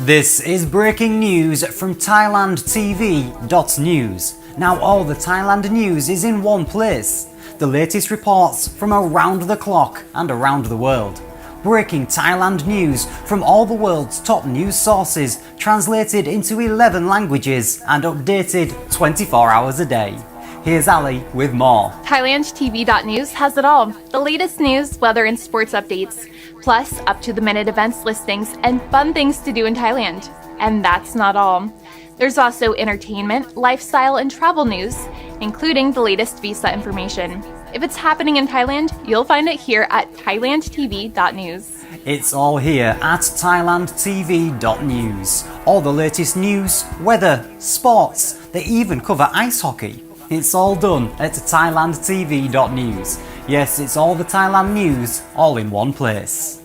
This is breaking news from ThailandTV.news. Now all the Thailand news is in one place. The latest reports from around the clock and around the world. Breaking Thailand news from all the world's top news sources, translated into 11 languages and updated 24 hours a day. Here's Ali with more. ThailandTV.news has it all. The latest news, weather and sports updates, plus up-to-the-minute events listings and fun things to do in Thailand. And that's not all. There's also entertainment, lifestyle, and travel news, including the latest visa information. If it's happening in Thailand, you'll find it here at ThailandTV.news. It's all here at ThailandTV.news. All the latest news, weather, sports, they even cover ice hockey. It's all done at ThailandTV.news. Yes, it's all the Thailand news, all in one place.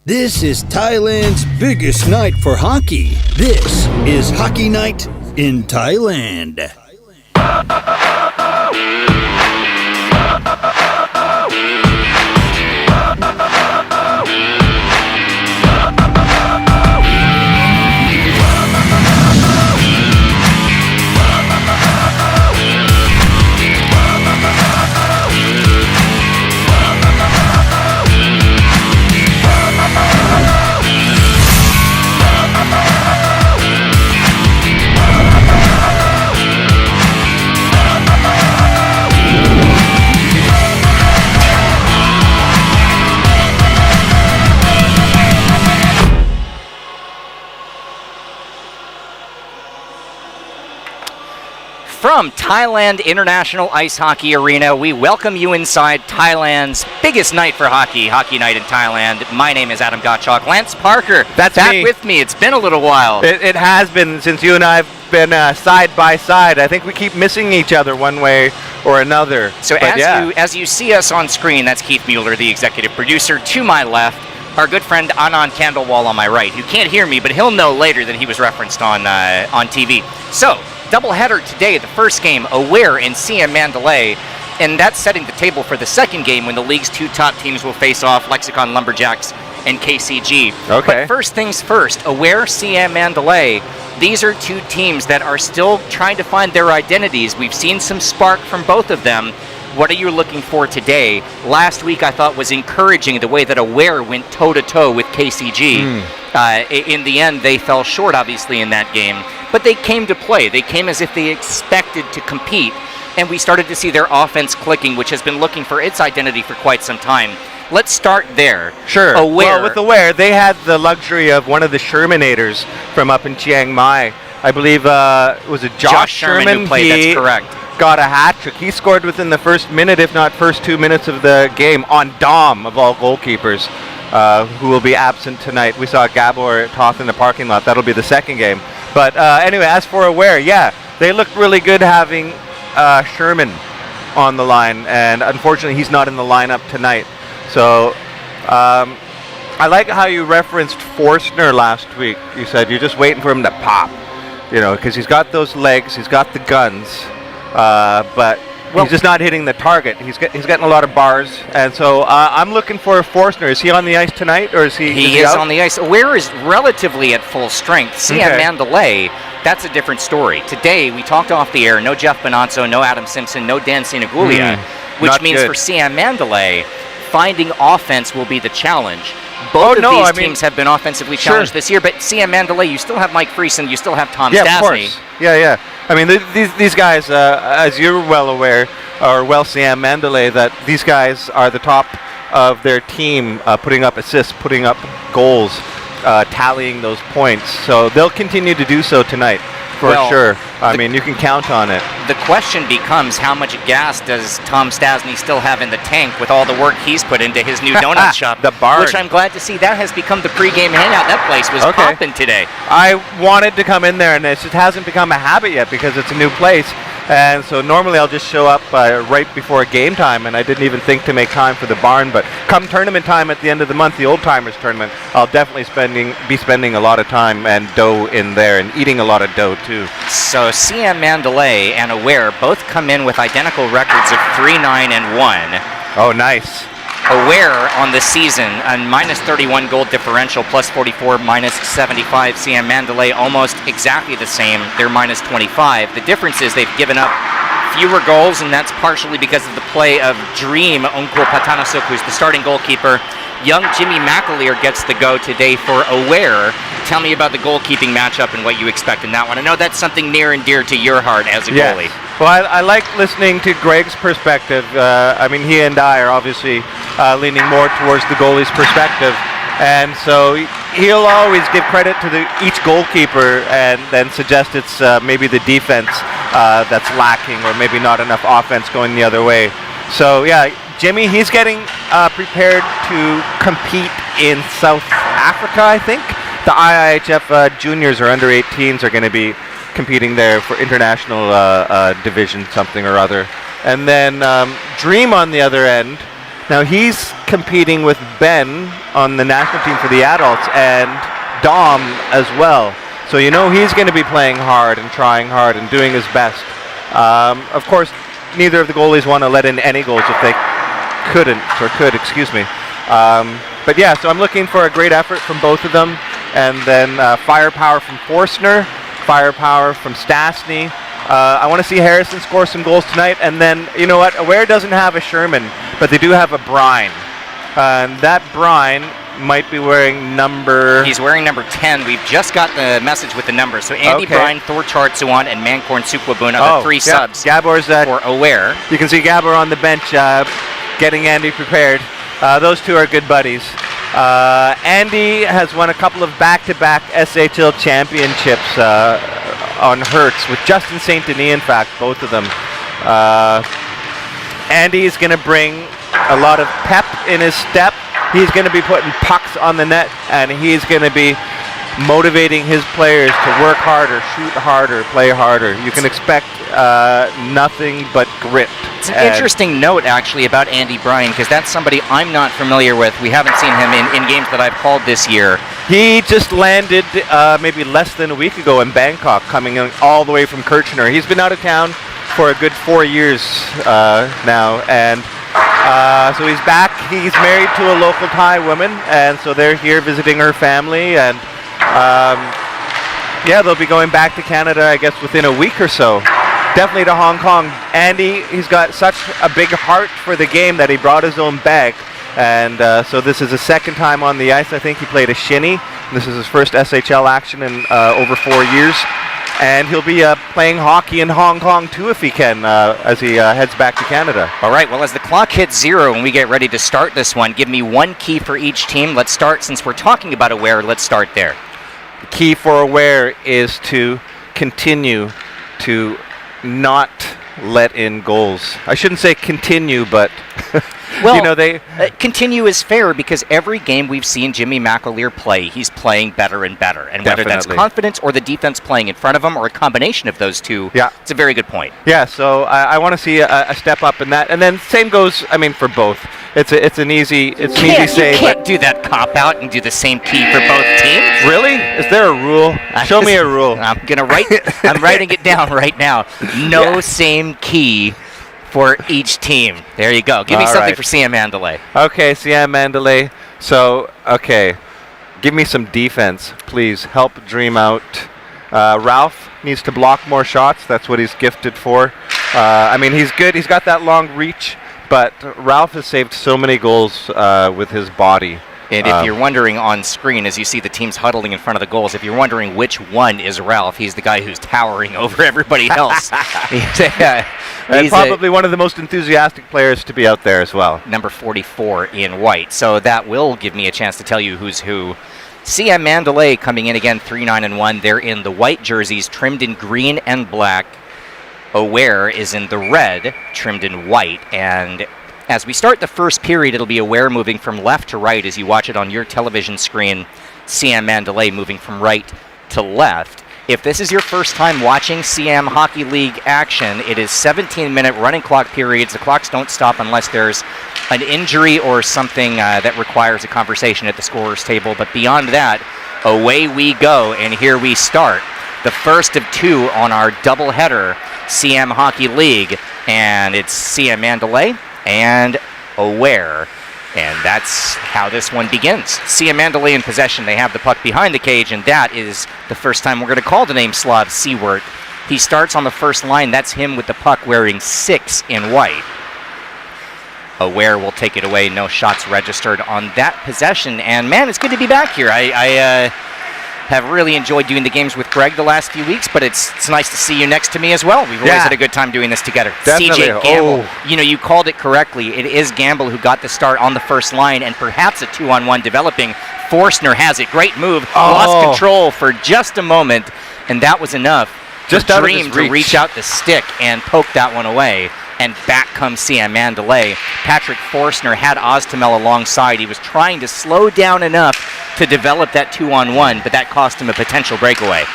This is Thailand's biggest night for hockey. This is Hockey Night in Thailand. From Thailand International Ice Hockey Arena, we welcome you inside Thailand's biggest night for hockey, Hockey Night in Thailand. My name is Adam Gottschalk. Lance Parker, that's back me. With me. It's been a little while. It has been since you and I have been side by side. I think we keep missing each other one way or another. So as you see us on screen, that's Keith Mueller, the executive producer. To my left, our good friend Anand Khandelwal on my right, who can't hear me, but he'll know later that he was referenced on TV. So, doubleheader today, the first game, Aware in SIAM Mandalay, and that's setting the table for the second game when the league's two top teams will face off, Lexicon Lumberjacks and KCG. Okay. But first things first, Aware, SIAM Mandalay, these are two teams that are still trying to find their identities. We've seen some spark from both of them. What are you looking for today? Last week I thought was encouraging the way that Aware went toe-to-toe with KCG. In the end, they fell short, obviously, in that game. But they came to play. They came as if they expected to compete. And we started to see their offense clicking, which has been looking for its identity for quite some time. Let's start there. Sure. Aware. Well, with Aware, they had the luxury of one of the Shermanators from up in Chiang Mai. I believe was it Josh Sherman who played, that's correct. Got a hat trick. He scored within the first minute, if not first 2 minutes of the game, on Dom, of all goalkeepers, who will be absent tonight. We saw Gabor Toth in the parking lot. That'll be the second game. But anyway, as for Aware, yeah, they looked really good having Sherman on the line, and unfortunately he's not in the lineup tonight. So I like how you referenced Forstner last week. You said you're just waiting for him to pop, because he's got those legs, he's got the guns. But he's just not hitting the target. He's getting a lot of bars, and so I'm looking for Forstner. Is he on the ice tonight, or is he? He is on the ice. Aware is relatively at full strength. SIAM Mandalay, that's a different story. Today we talked off the air. No Jeff Bonanzo, no Adam Simpson, no Dan Sinagulia, which means for SIAM Mandalay, finding offense will be the challenge. Both of these teams have been offensively challenged this year, but SIAM Mandalay, you still have Mike Friesen, you still have Tom Stasny. Of course. Yeah. I mean, these guys, as you're well aware, or well SIAM Mandalay, that these guys are the top of their team putting up assists, putting up goals, tallying those points. So they'll continue to do so tonight. For sure. I mean, you can count on it. The question becomes, how much gas does Tom Stasny still have in the tank with all the work he's put into his new donut shop? The barn. Which I'm glad to see. That has become the pregame hangout. That place was popping today. I wanted to come in there, and it just hasn't become a habit yet because it's a new place. And so normally I'll just show up right before game time, and I didn't even think to make time for the barn. But come tournament time at the end of the month, the Old Timers tournament, I'll definitely be spending a lot of time and dough in there and eating a lot of dough too. So SIAM Mandalay and Aware both come in with identical records of 3-9 and 1. Oh, nice. Aware on the season, a minus 31 goal differential, plus 44, minus 75. SIAM Mandalay almost exactly the same. They're minus 25. The difference is they've given up fewer goals, and that's partially because of the play of Dream Onko Patanasuk, who's the starting goalkeeper. Young Jimmy McAleer gets the go today for Aware. Tell me about the goalkeeping matchup and what you expect in that one. I know that's something near and dear to your heart as a goalie. Well, I like listening to Greg's perspective. I mean, he and I are obviously leaning more towards the goalie's perspective. And so he'll always give credit to each goalkeeper and then suggest it's maybe the defense that's lacking or maybe not enough offense going the other way. So, yeah, Jimmy, he's getting prepared to compete in South Africa, I think. The IIHF juniors or under 18s are going to be competing there for international division something or other. And then Dream on the other end. Now he's competing with Ben on the national team for the adults and Dom as well. So you know he's going to be playing hard and trying hard and doing his best. Of course, neither of the goalies want to let in any goals if they could, excuse me. But yeah, so I'm looking for a great effort from both of them. And then firepower from Forstner, firepower from Stasny. I want to see Harrison score some goals tonight. And then, you know what, Aware doesn't have a Sherman, but they do have a Brine. And that Brine might be wearing number... He's wearing number 10. We've just got the message with the numbers. So Andy Brine, Thor Chartsuan, and Mankorn Sukwabun are the three subs Gabor's for Aware. You can see Gabor on the bench getting Andy prepared. Those two are good buddies. Andy has won a couple of back-to-back SHL championships on Hertz with Justin St. Denis, in fact, both of them. Andy is going to bring a lot of pep in his step. He's going to be putting pucks on the net, and he's going to be motivating his players to work harder, shoot harder, play harder. You can expect nothing but grit. It's an interesting note, actually, about Andy Brine, because that's somebody I'm not familiar with. We haven't seen him in games that I've called this year. He just landed maybe less than a week ago in Bangkok, coming in all the way from Kirchner. He's been out of town for a good 4 years now, and so he's back. He's married to a local Thai woman, and so they're here visiting her family, and yeah, they'll be going back to Canada, I guess, within a week or so. Definitely to Hong Kong. Andy, he's got such a big heart for the game that he brought his own bag. And so this is his second time on the ice. I think he played a shinny. This is his first SHL action in over 4 years. And he'll be playing hockey in Hong Kong too if he can as he heads back to Canada. All right, well, as the clock hits 0 and we get ready to start this one, give me one key for each team. Let's start, since we're talking about Aware, let's start there. The key for Aware is to continue to not let in goals. I shouldn't say continue, but well, you know, continue is fair, because every game we've seen Jimmy McAleer play, he's playing better and better. And whether that's confidence or the defense playing in front of him or a combination of those two, it's a very good point. Yeah, so I want to see a step up in that. And then same goes, I mean, for both. It's an easy say. You can't do that cop out and do the same key for both teams. Really? Is there a rule? Show me a rule. I'm writing it down right now. No same key for each team. There you go. Give me something for SIAM Mandalay. Okay, SIAM Mandalay. So, okay, give me some defense, please. Help Dream out. Ralph needs to block more shots. That's what he's gifted for. I mean, he's good. He's got that long reach, but Ralph has saved so many goals with his body. And if you're wondering on screen, as you see the teams huddling in front of the goals, if you're wondering which one is Ralph, he's the guy who's towering over everybody else. And He's probably one of the most enthusiastic players to be out there as well. number 44 in white. So that will give me a chance to tell you who's who. SIAM Mandalay coming in again 3-9-1. They're in the white jerseys trimmed in green and black. Aware is in the red trimmed in white. And as we start the first period, it'll be Aware moving from left to right as you watch it on your television screen. SIAM Mandalay moving from right to left. If this is your first time watching SIAM Hockey League action, it is 17-minute running clock periods. The clocks don't stop unless there's an injury or something that requires a conversation at the scorer's table. But beyond that, away we go, and here we start. The first of two on our doubleheader, SIAM Hockey League, and it's SIAM Mandalay and Aware. And that's how this one begins. SIAM Mandalay in possession. They have the puck behind the cage, and that is the first time we're going to call the name Slav Seward. He starts on the first line. That's him with the puck wearing 6 in white. Aware will take it away. No shots registered on that possession. And, man, it's good to be back here. I have really enjoyed doing the games with Greg the last few weeks, but it's nice to see you next to me as well. We've always had a good time doing this together. Definitely. CJ Gamble, you know, you called it correctly. It is Gamble who got the start on the first line, and perhaps a 2-on-1 developing. Forstner has it. Great move. Lost control for just a moment, and that was enough Just for out of Dream his to reach. reach out the stick and poke that one away. And back comes SIAM Mandalay. Patrick Forstner had Oztamel alongside. He was trying to slow down enough to develop that 2-on-1, but that cost him a potential breakaway.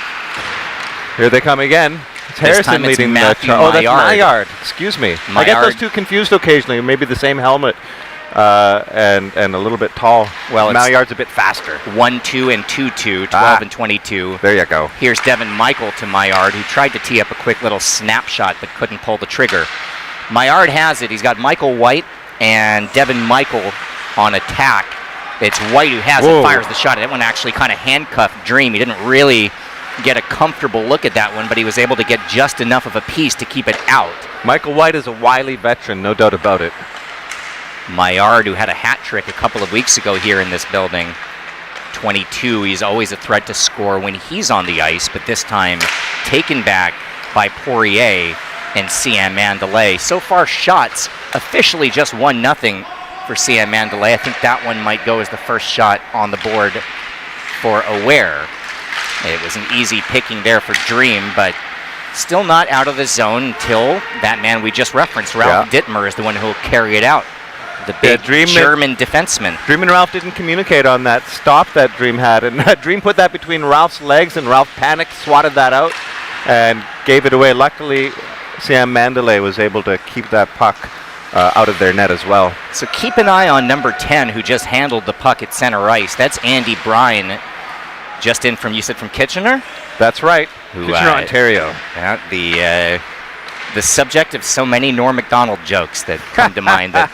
Here they come again. It's Harrison time it's leading the Matthew charge. Oh, that's Maillard. Maillard. Excuse me. I get Maillard. those two confused occasionally. Maybe the same helmet and a little bit tall. Well, it's Maillard's a bit faster. 1-2 and 2-2, 12 and 22. There you go. Here's Devin Michael to Maillard, who tried to tee up a quick little snapshot but couldn't pull the trigger. Maillard has it. He's got Michael White and Devin Michael on attack. It's White who has it, fires the shot. That one actually kind of handcuffed Dream. He didn't really get a comfortable look at that one, but he was able to get just enough of a piece to keep it out. Michael White is a wily veteran, no doubt about it. Maillard, who had a hat trick a couple of weeks ago here in this building. 22, he's always a threat to score when he's on the ice, but this time taken back by Poirier and SIAM Mandalay. So far, shots officially just 1-0 for SIAM Mandalay. I think that one might go as the first shot on the board for Aware. It was an easy picking there for Dream, but still not out of the zone until that man we just referenced, Ralph Dittmer, is the one who will carry it out. The big German defenseman. Dream and Ralph didn't communicate on that stop that Dream had, and Dream put that between Ralph's legs, and Ralph panicked, swatted that out, and gave it away. Luckily, SIAM Mandalay was able to keep that puck out of their net as well. So keep an eye on number 10, who just handled the puck at center ice. That's Andy Bryan, just in from, you said, from Kitchener? That's right, Kitchener, Ontario. The subject of so many Norm Macdonald jokes that come to mind that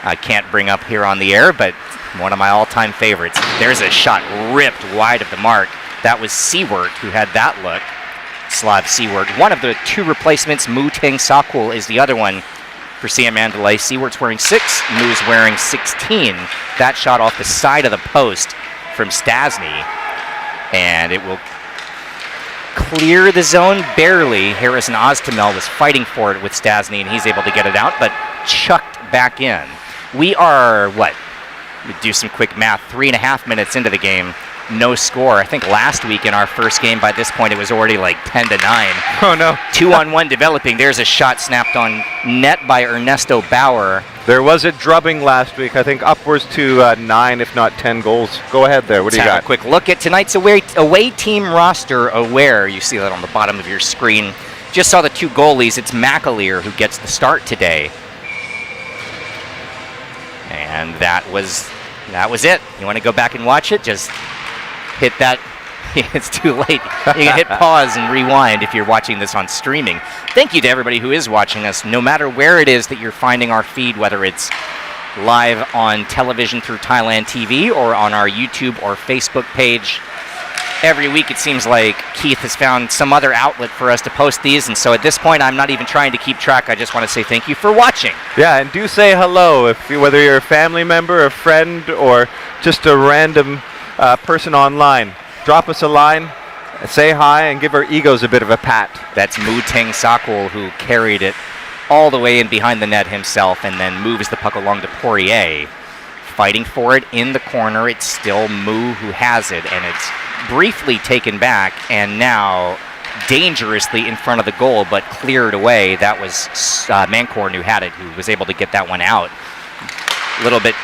I can't bring up here on the air, but one of my all-time favorites. There's a shot ripped wide of the mark. That was Seward who had that look. Slav Seward. One of the two replacements, Mu Ting Sakul, is the other one for SIAM Mandalay. Seward's wearing 6, Mu's wearing 16. That shot off the side of the post from Stasny. And it will clear the zone barely. Harrison Oztamel was fighting for it with Stasny, and he's able to get it out, but chucked back in. We are, we do some quick math, 3.5 minutes into the game. No score. I think last week in our first game, by this point, it was already like 10-9. Oh, no. 2-on-1 developing. There's a shot snapped on net by Ernesto Bauer. There was a drubbing last week, I think upwards to 9, if not 10 goals. Go ahead there. What do you got? A quick look at tonight's away team roster. Aware, you see that on the bottom of your screen. Just saw the two goalies. It's McAleer who gets the start today. And that was it. You want to go back and watch it? Just hit that. It's too late. You can hit pause and rewind if you're watching this on streaming. Thank you to everybody who is watching us, no matter where it is that you're finding our feed, whether it's live on television through Thailand TV or on our YouTube or Facebook page. Every week it seems like Keith has found some other outlet for us to post these, and so at this point I'm not even trying to keep track. I just want to say thank you for watching. Yeah, and do say hello, whether you're a family member, a friend, or just a random person online. Drop us a line, say hi, and give our egos a bit of a pat. That's Mu Ting Sakul who carried it all the way in behind the net himself and then moves the puck along to Poirier. Fighting for it in the corner. It's still Mu who has it, and it's briefly taken back and now dangerously in front of the goal, but cleared away. That was Mancorn who had it, who was able to get that one out. A little bit,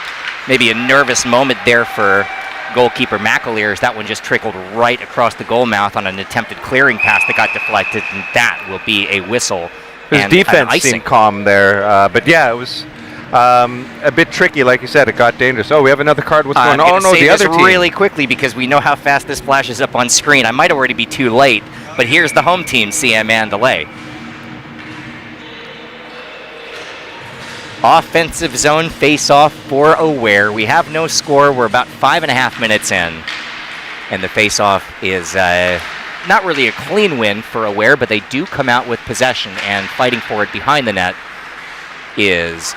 maybe a nervous moment there for goalkeeper McAleer, as that one just trickled right across the goal mouth on an attempted clearing pass that got deflected, and that will be a whistle. His defense seemed calm there, but yeah, it was a bit tricky, like you said. It got dangerous. Oh, we have another card. What's going on? Oh no, the other team. Really quickly, because we know how fast this flashes up on screen. I might already be too late, but here's the home team, SIAM Mandalay. Offensive zone face-off for Aware. We have no score. We're about 5.5 minutes in, and the face-off is not really a clean win for Aware, but they do come out with possession, and fighting for it behind the net is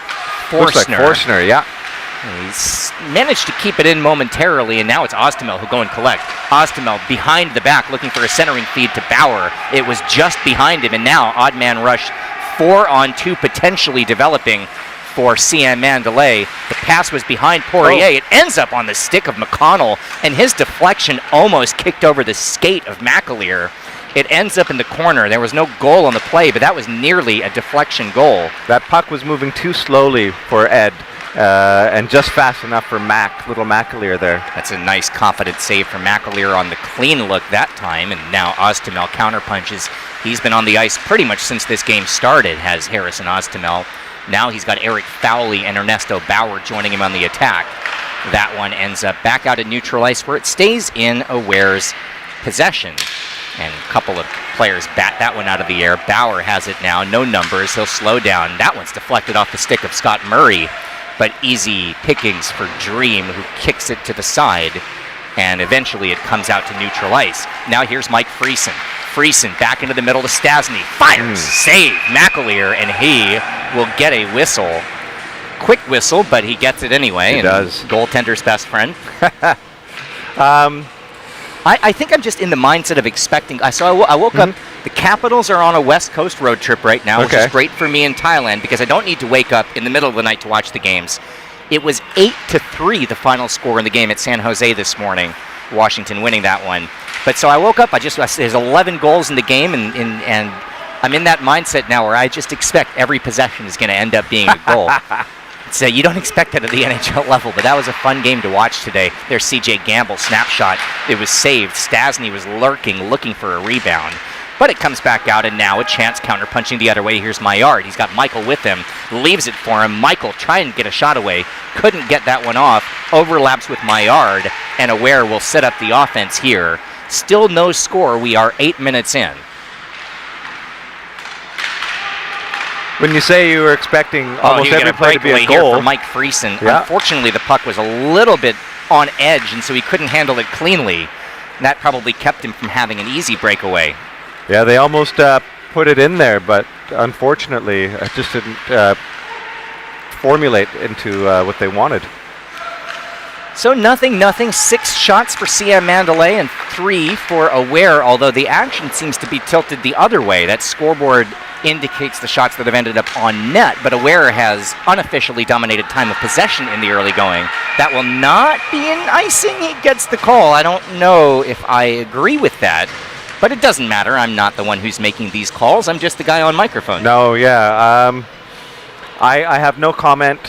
Forstner. Looks like Forstner, yeah. He's managed to keep it in momentarily, and now it's Ostemel who go and collect. Ostemel behind the back looking for a centering feed to Bauer. It was just behind him, and now odd man rush 4-on-2 potentially developing for SIAM Mandalay. The pass was behind Poirier. It ends up on the stick of McConnell, and his deflection almost kicked over the skate of McAleer. It ends up in the corner. There was no goal on the play, but that was nearly a deflection goal. That puck was moving too slowly for Ed, and just fast enough for little McAleer there. That's a nice, confident save from McAleer on the clean look that time, and now Ostemel counterpunches. He's been on the ice pretty much since this game started, has Harrison Ostemel. Now he's got Eric Fowley and Ernesto Bauer joining him on the attack. That one ends up back out at neutral ice, where it stays in Aware's possession. And a couple of players bat that one out of the air. Bauer has it now, no numbers. He'll slow down. That one's deflected off the stick of Scott Murray, but easy pickings for Dream, who kicks it to the side, and eventually it comes out to neutral ice. Now here's Mike Friesen. Friesen back into the middle to Stasny. Fires! Save! McAleer, and he will get a whistle. Quick whistle, but he gets it anyway. He does. Goaltender's best friend. I think I'm just in the mindset of expecting. So I woke up. The Capitals are on a West Coast road trip right now, which is great for me in Thailand because I don't need to wake up in the middle of the night to watch the games. It was 8-3 the final score in the game at San Jose this morning. Washington winning that one. But so I woke up. There's 11 goals in the game, and I'm in that mindset now where I just expect every possession is going to end up being a goal. So you don't expect that at the NHL level, but that was a fun game to watch today. There's CJ Gamble, snapshot. It was saved. Stasny was lurking, looking for a rebound. But it comes back out, and now a chance counterpunching the other way. Here's Maillard. He's got Michael with him. Leaves it for him. Michael trying to get a shot away. Couldn't get that one off. Overlaps with Maillard, and Aware will set up the offense here. Still no score. We are 8 minutes in. When you say you were expecting almost every play to be a goal here for Mike Friesen. Yeah. Unfortunately, the puck was a little bit on edge, and so he couldn't handle it cleanly. And that probably kept him from having an easy breakaway. Yeah, they almost put it in there, but unfortunately, it just didn't formulate into what they wanted. So nothing. 6 shots for SIAM Mandalay and 3 for Aware, although the action seems to be tilted the other way. That scoreboard indicates the shots that have ended up on net, but Aware has unofficially dominated time of possession in the early going. That will not be an icing. He gets the call. I don't know if I agree with that, but it doesn't matter. I'm not the one who's making these calls. I'm just the guy on microphone. No, yeah. I have no comment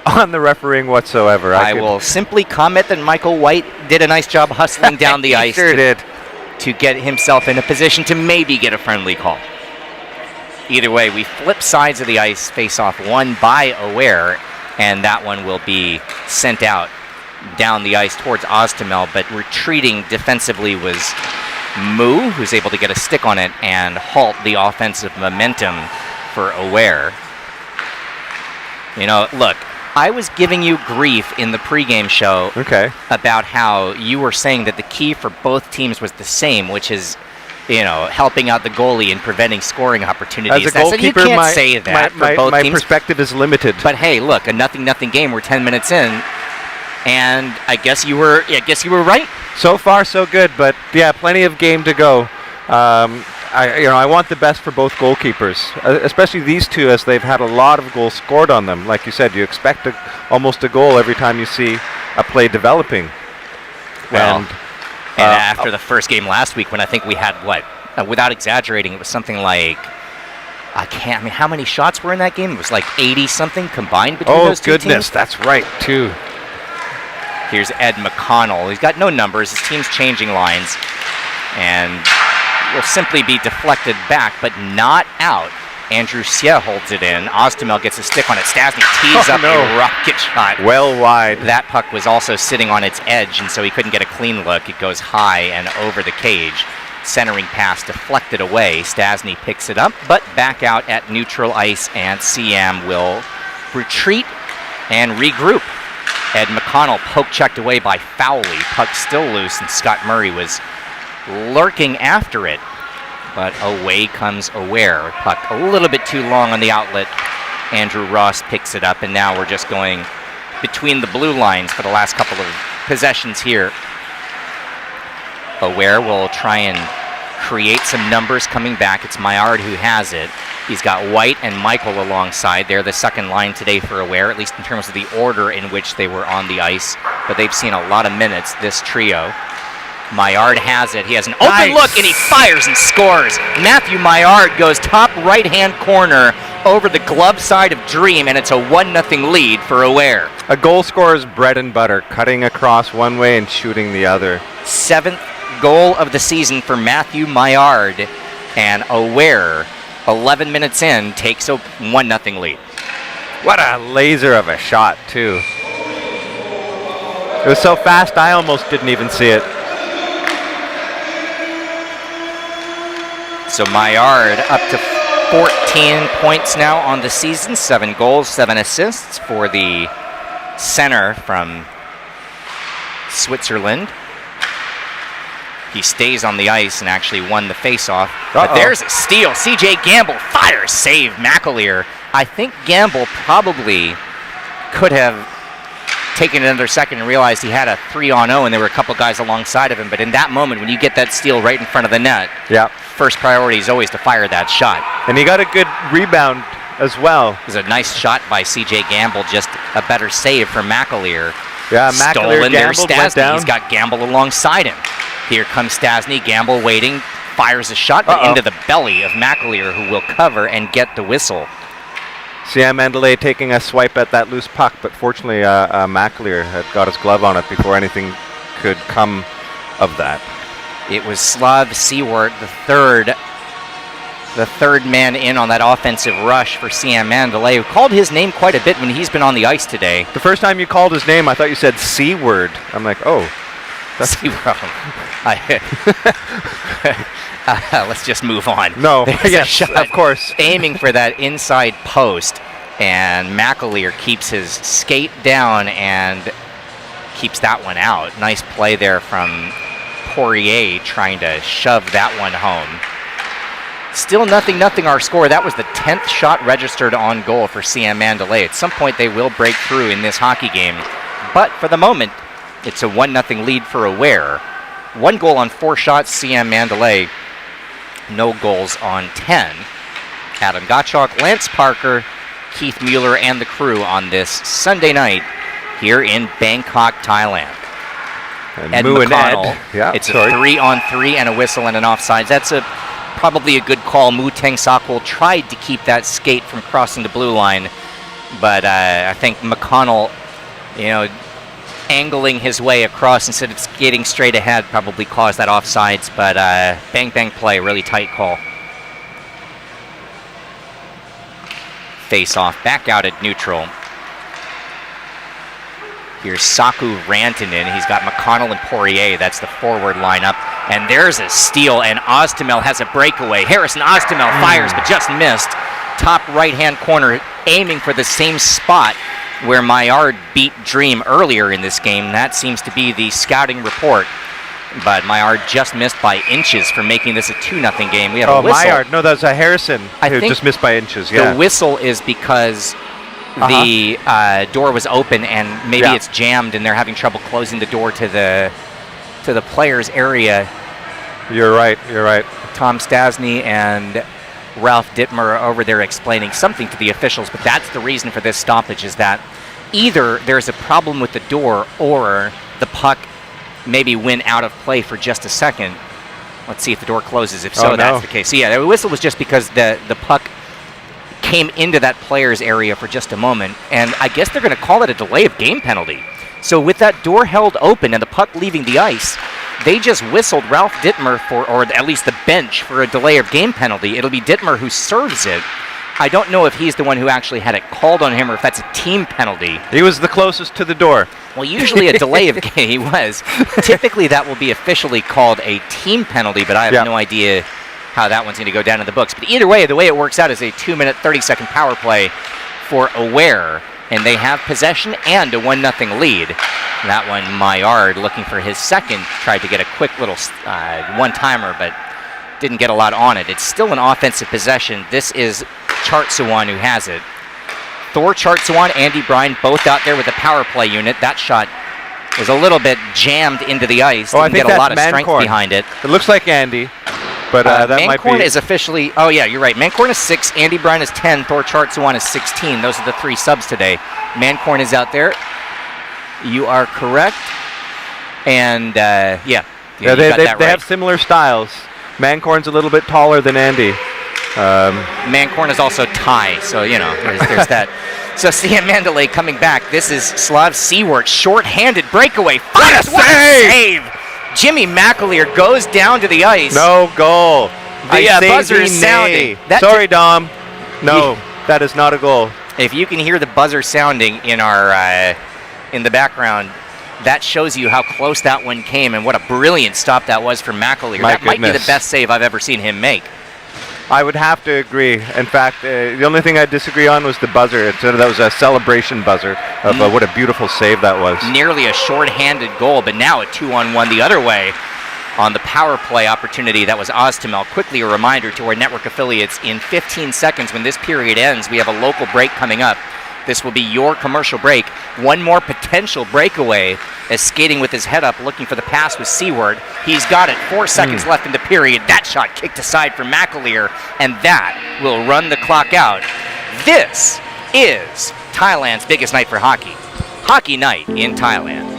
on the refereeing whatsoever. I will simply comment that Michael White did a nice job hustling down the ice to get himself in a position to maybe get a friendly call. Either way, we flip sides of the ice, face-off won by Aware, and that one will be sent out down the ice towards Ostemel, but retreating defensively was Mu, who's able to get a stick on it and halt the offensive momentum for Aware. You know, look, I was giving you grief in the pregame show about how you were saying that the key for both teams was the same, which is, you know, helping out the goalie and preventing scoring opportunities. As a goalkeeper, you can't say that for both teams. My perspective is limited. But hey, look, a 0-0 game. We're 10 minutes in, and I guess you were right. So far, so good. But yeah, plenty of game to go. I want the best for both goalkeepers, especially these two, as they've had a lot of goals scored on them. Like you said, you expect almost a goal every time you see a play developing. Well, and after the first game last week, when I think we had without exaggerating, it was something like how many shots were in that game? It was like 80 something combined between those two teams. Oh goodness, that's right too. Here's Ed McConnell. He's got no numbers. His team's changing lines, and will simply be deflected back, but not out. Andrew Sia holds it in. Ozdemir gets a stick on it. Stasny tees up a rocket shot. Well wide. That puck was also sitting on its edge, and so he couldn't get a clean look. It goes high and over the cage. Centering pass deflected away. Stasny picks it up, but back out at neutral ice, and Siam will retreat and regroup. Ed McConnell poke-checked away by Fowley. Puck still loose, and Scott Murray was lurking after it. But away comes Aware. Puck a little bit too long on the outlet. Andrew Ross picks it up, and now we're just going between the blue lines for the last couple of possessions here. Aware will try and create some numbers coming back. It's Maillard who has it. He's got White and Michael alongside. They're the second line today for Aware, at least in terms of the order in which they were on the ice. But they've seen a lot of minutes, this trio. Maillard has it. He has an open look, and he fires and scores. Matthew Maillard goes top right-hand corner over the glove side of Dream, and it's a 1-0 lead for Aware. A goal scorer's bread and butter, cutting across one way and shooting the other. 7th goal of the season for Matthew Maillard, and Aware, 11 minutes in, takes a 1-0 lead. What a laser of a shot, too. It was so fast, I almost didn't even see it. So Maillard up to 14 points now on the season, 7 goals, 7 assists for the center from Switzerland. He stays on the ice and actually won the faceoff. But there's a steal. CJ Gamble fires, save McAleer. I think Gamble probably could have taken another second and realized he had a 3-on-0 and there were a couple guys alongside of him. But in that moment, when you get that steal right in front of the net, first priority is always to fire that shot. And he got a good rebound as well. It was a nice shot by CJ Gamble, just a better save for McAleer. Yeah, McAleer gambled, went down. He's got Gamble alongside him. Here comes Stasny, Gamble waiting, fires a shot but into the belly of McAleer, who will cover and get the whistle. SIAM Mandalay taking a swipe at that loose puck, but fortunately McAleer had got his glove on it before anything could come of that. It was Slav Seward, the third man in on that offensive rush for SIAM Mandalay, who called his name quite a bit when he's been on the ice today. The first time you called his name, I thought you said C-word. I'm like, oh. Let's just move on. No, yes, of course. Aiming for that inside post, and McAleer keeps his skate down and keeps that one out. Nice play there from Poirier, trying to shove that one home. Still 0-0 our score. That was the 10th shot registered on goal for SIAM Mandalay. At some point they will break through in this hockey game, but for the moment it's a 1-0 lead for Aware. 1 goal on 4 shots, SIAM Mandalay. No goals on 10. Adam Gottschalk, Lance Parker, Keith Mueller, and the crew on this Sunday night here in Bangkok, Thailand. And Ed Moo McConnell. And Ed. Yeah, it's a 3-on-3 and a whistle and an offsides. That's probably a good call. Mu Teng Sakwal tried to keep that skate from crossing the blue line, but I think McConnell, angling his way across instead of skating straight ahead probably caused that offsides, but bang play, really tight call. Face off, back out at neutral. Here's Saku Rantanen. He's got McConnell and Poirier. That's the forward lineup. And there's a steal, and Ozdemir has a breakaway. Harrison Ozdemir fires, but just missed. Top right-hand corner, aiming for the same spot where Maillard beat Dream earlier in this game. That seems to be the scouting report. But Maillard just missed by inches for making this a 2-0 game. We have a whistle. Maillard. No, that's a Harrison who just missed by inches. Yeah. The whistle is because the door was open and maybe it's jammed and they're having trouble closing the door to the players' area. You're right. Tom Stasny and Ralph Dittmer are over there explaining something to the officials, but that's the reason for this stoppage, is that either there's a problem with the door or the puck maybe went out of play for just a second. Let's see if the door closes. If so, that's the case. So yeah, the whistle was just because the puck came into that player's area for just a moment, and I guess they're going to call it a delay of game penalty. So with that door held open and the puck leaving the ice, they just whistled Ralph Dittmer or at least the bench, for a delay of game penalty. It'll be Dittmer who serves it. I don't know if he's the one who actually had it called on him or if that's a team penalty. He was the closest to the door. Well, usually a delay of game, he was. Typically that will be officially called a team penalty, but I have no idea how that one's going to go down in the books. But either way, the way it works out is a 2-minute, 30-second power play for Aware, and they have possession and a 1-0 lead. That one, Maillard, looking for his second, tried to get a quick little one-timer, but didn't get a lot on it. It's still an offensive possession. This is Chartsawan who has it. Thor Chartsawan, Andy Bryan, both out there with the power play unit. That shot was a little bit jammed into the ice. Didn't get a lot of strength behind it. It looks like Andy, but that might be... Mancorn is officially... Oh, yeah, you're right. Mancorn is 6, Andy Bryan is 10, Thor Chartsawan is 16. Those are the 3 subs today. Mancorn is out there. You are correct. And, they have similar styles. Mancorn's a little bit taller than Andy. Mancorn is also Thai, so, there's that. So, SIAM Mandalay coming back. This is Slav Seward, short-handed breakaway. What a save! Jimmy McAleer goes down to the ice. No goal. The buzzer is sounding. Sorry, Dom. No, that is not a goal. If you can hear the buzzer sounding in our in the background, that shows you how close that one came and what a brilliant stop that was for McAleer. That might be the best save I've ever seen him make. I would have to agree. In fact, the only thing I disagree on was the buzzer. That was a celebration buzzer of what a beautiful save that was. Nearly a short-handed goal, but now a 2-on-1 the other way on the power play opportunity. That was Oztamel. Quickly a reminder to our network affiliates, in 15 seconds when this period ends, we have a local break coming up. This will be your commercial break. One more potential breakaway as skating with his head up, looking for the pass with Seward. He's got it. 4 seconds left in the period. That shot kicked aside from McAleer, and that will run the clock out. This is Thailand's biggest night for hockey. Hockey Night in Thailand.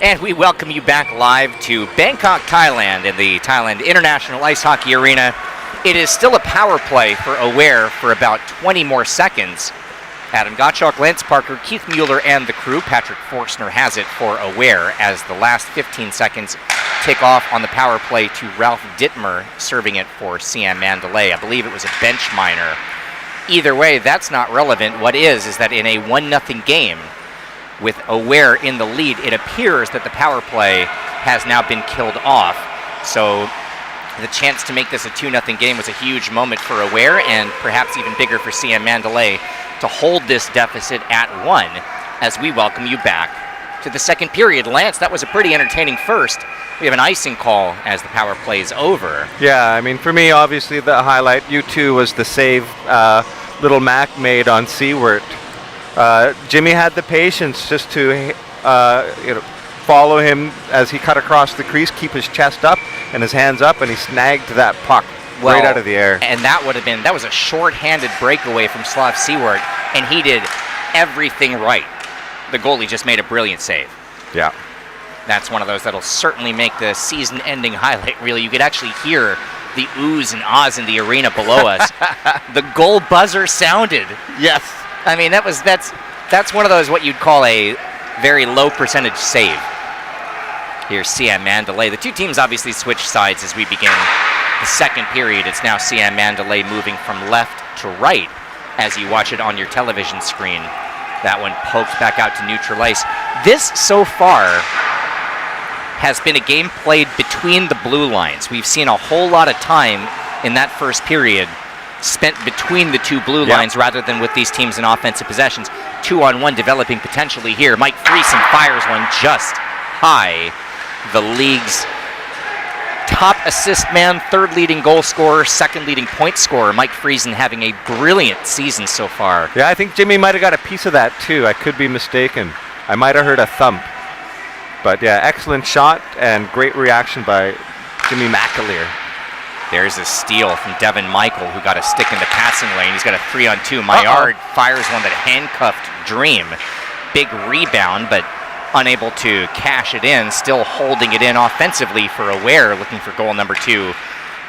And we welcome you back live to Bangkok, Thailand, in the Thailand International Ice Hockey Arena. It is still a power play for Aware for about 20 more seconds. Adam Gottschalk, Lance Parker, Keith Mueller, and the crew. Patrick Forstner has it for Aware as the last 15 seconds tick off on the power play to Ralph Dittmer, serving it for SIAM Mandalay. I believe it was a bench minor. Either way, that's not relevant. What is that in a 1-0 game, with Aware in the lead, it appears that the power play has now been killed off. So the chance to make this a 2-0 game was a huge moment for Aware, and perhaps even bigger for SIAM Mandalay to hold this deficit at 1 as we welcome you back to the second period. Lance, that was a pretty entertaining first. We have an icing call as the power play is over. Yeah, I mean, for me, obviously the highlight, U2, was the save Little Mac made on Seward. Jimmy had the patience just to follow him as he cut across the crease, keep his chest up and his hands up, and he snagged that puck right out of the air. And that was a short-handed breakaway from Slav Seward, and he did everything right. The goalie just made a brilliant save. Yeah. That's one of those that'll certainly make the season-ending highlight reel. You could actually hear the oohs and ahs in the arena below us. The goal buzzer sounded. Yes. I mean, that's one of those what you'd call a very low percentage save. Here's SIAM Mandalay. The two teams obviously switch sides as we begin the second period. It's now SIAM Mandalay moving from left to right as you watch it on your television screen. That one poked back out to neutral ice. This, so far, has been a game played between the blue lines. We've seen a whole lot of time in that first period spent between the two blue lines rather than with these teams in offensive possessions. 2-on-1 developing potentially here. Mike Friesen fires one just high. The league's top assist man, third leading goal scorer, second leading point scorer. Mike Friesen having a brilliant season so far. Yeah, I think Jimmy might have got a piece of that too. I could be mistaken. I might have heard a thump. But yeah, excellent shot and great reaction by Jimmy McAleer. There's a steal from Devin Michael, who got a stick in the passing lane. He's got a 3-on-2. Maillard fires one that handcuffed Dream. Big rebound, but unable to cash it in. Still holding it in offensively for Aware, looking for goal number 2.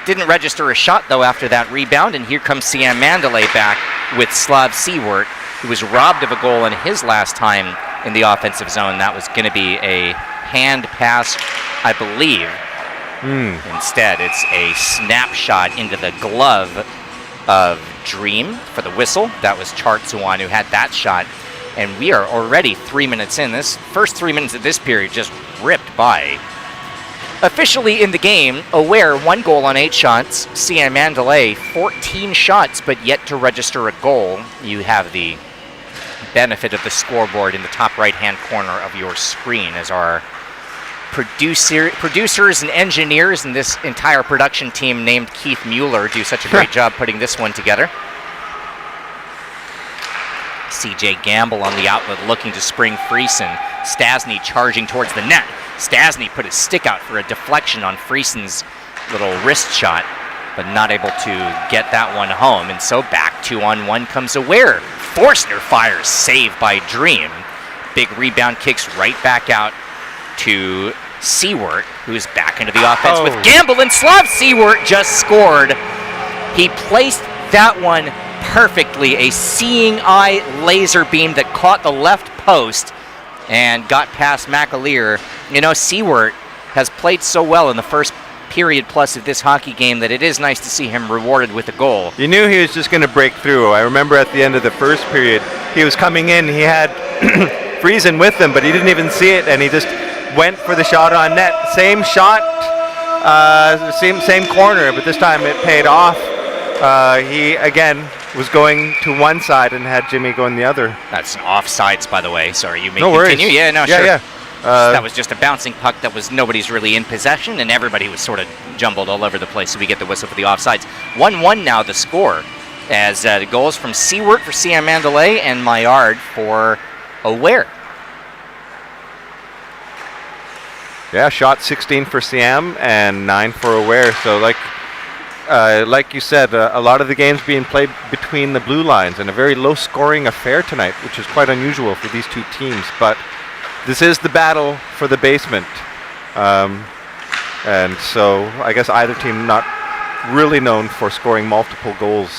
Didn't register a shot, though, after that rebound. And here comes SIAM Mandalay back with Slav Seward, who was robbed of a goal in his last time in the offensive zone. That was going to be a hand pass, I believe. Instead, it's a snapshot into the glove of Dream for the whistle. That was Chartsuan who had that shot. And we are already 3 minutes in. This first 3 minutes of this period just ripped by. Officially in the game, Aware 1 goal on 8 shots. SIAM Mandalay 14 shots, but yet to register a goal. You have the benefit of the scoreboard in the top right-hand corner of your screen as our producers and engineers and this entire production team named Keith Mueller do such a great job putting this one together. CJ Gamble on the outlet looking to spring Friesen. Stasny charging towards the net. Stasny put his stick out for a deflection on Friesen's little wrist shot, but not able to get that one home. And so back 2-on-1 comes Aware. Forstner fires, save by Dream. Big rebound, kicks right back out to Seward, who's back into the offense with Gamble, and Slav Seward just scored. He placed that one perfectly, a seeing eye laser beam that caught the left post and got past McAleer. You know, Seward has played so well in the first period plus of this hockey game that it is nice to see him rewarded with a goal. You knew he was just going to break through. I remember at the end of the first period, he was coming in, he had Friesen with him, but he didn't even see it, and he just went for the shot on net. Same shot, same corner, but this time it paid off. He, again, was going to one side and had Jimmy going the other. That's an offsides, by the way. Sorry, you may no continue. Worries. Yeah, no, yeah, sure. Yeah. That was just a bouncing puck that was nobody's really in possession, and everybody was sort of jumbled all over the place, so we get the whistle for the offsides. 1-1 now the score, as the goals from Seward for SIAM Mandalay and Maillard for Aware. Yeah, shot 16 for SIAM and 9 for Aware. So like you said, a lot of the games being played between the blue lines, and a very low-scoring affair tonight, which is quite unusual for these two teams. But this is the battle for the basement. And so I guess either team not really known for scoring multiple goals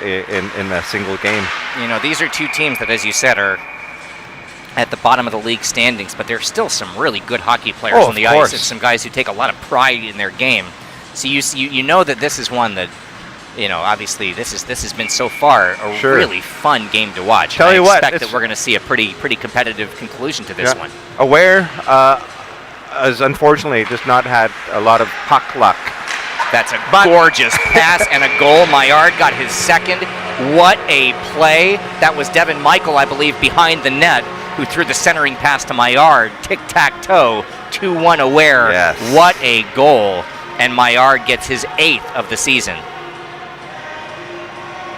in a single game. You know, these are two teams that, as you said, are at the bottom of the league standings, but there's still some really good hockey players on the ice, and some guys who take a lot of pride in their game. So you know that this is one that, you know, obviously this has been so far a really fun game to watch. Tell you what, I expect that we're going to see a pretty competitive conclusion to this one. Aware has unfortunately just not had a lot of puck luck. That's a gorgeous pass and a goal. Maillard got his second. What a play. That was Devin Michael, I believe, behind the net, who threw the centering pass to Maillard. Tic-tac-toe, 2-1 Aware. Yes. What a goal. And Maillard gets his 8th of the season.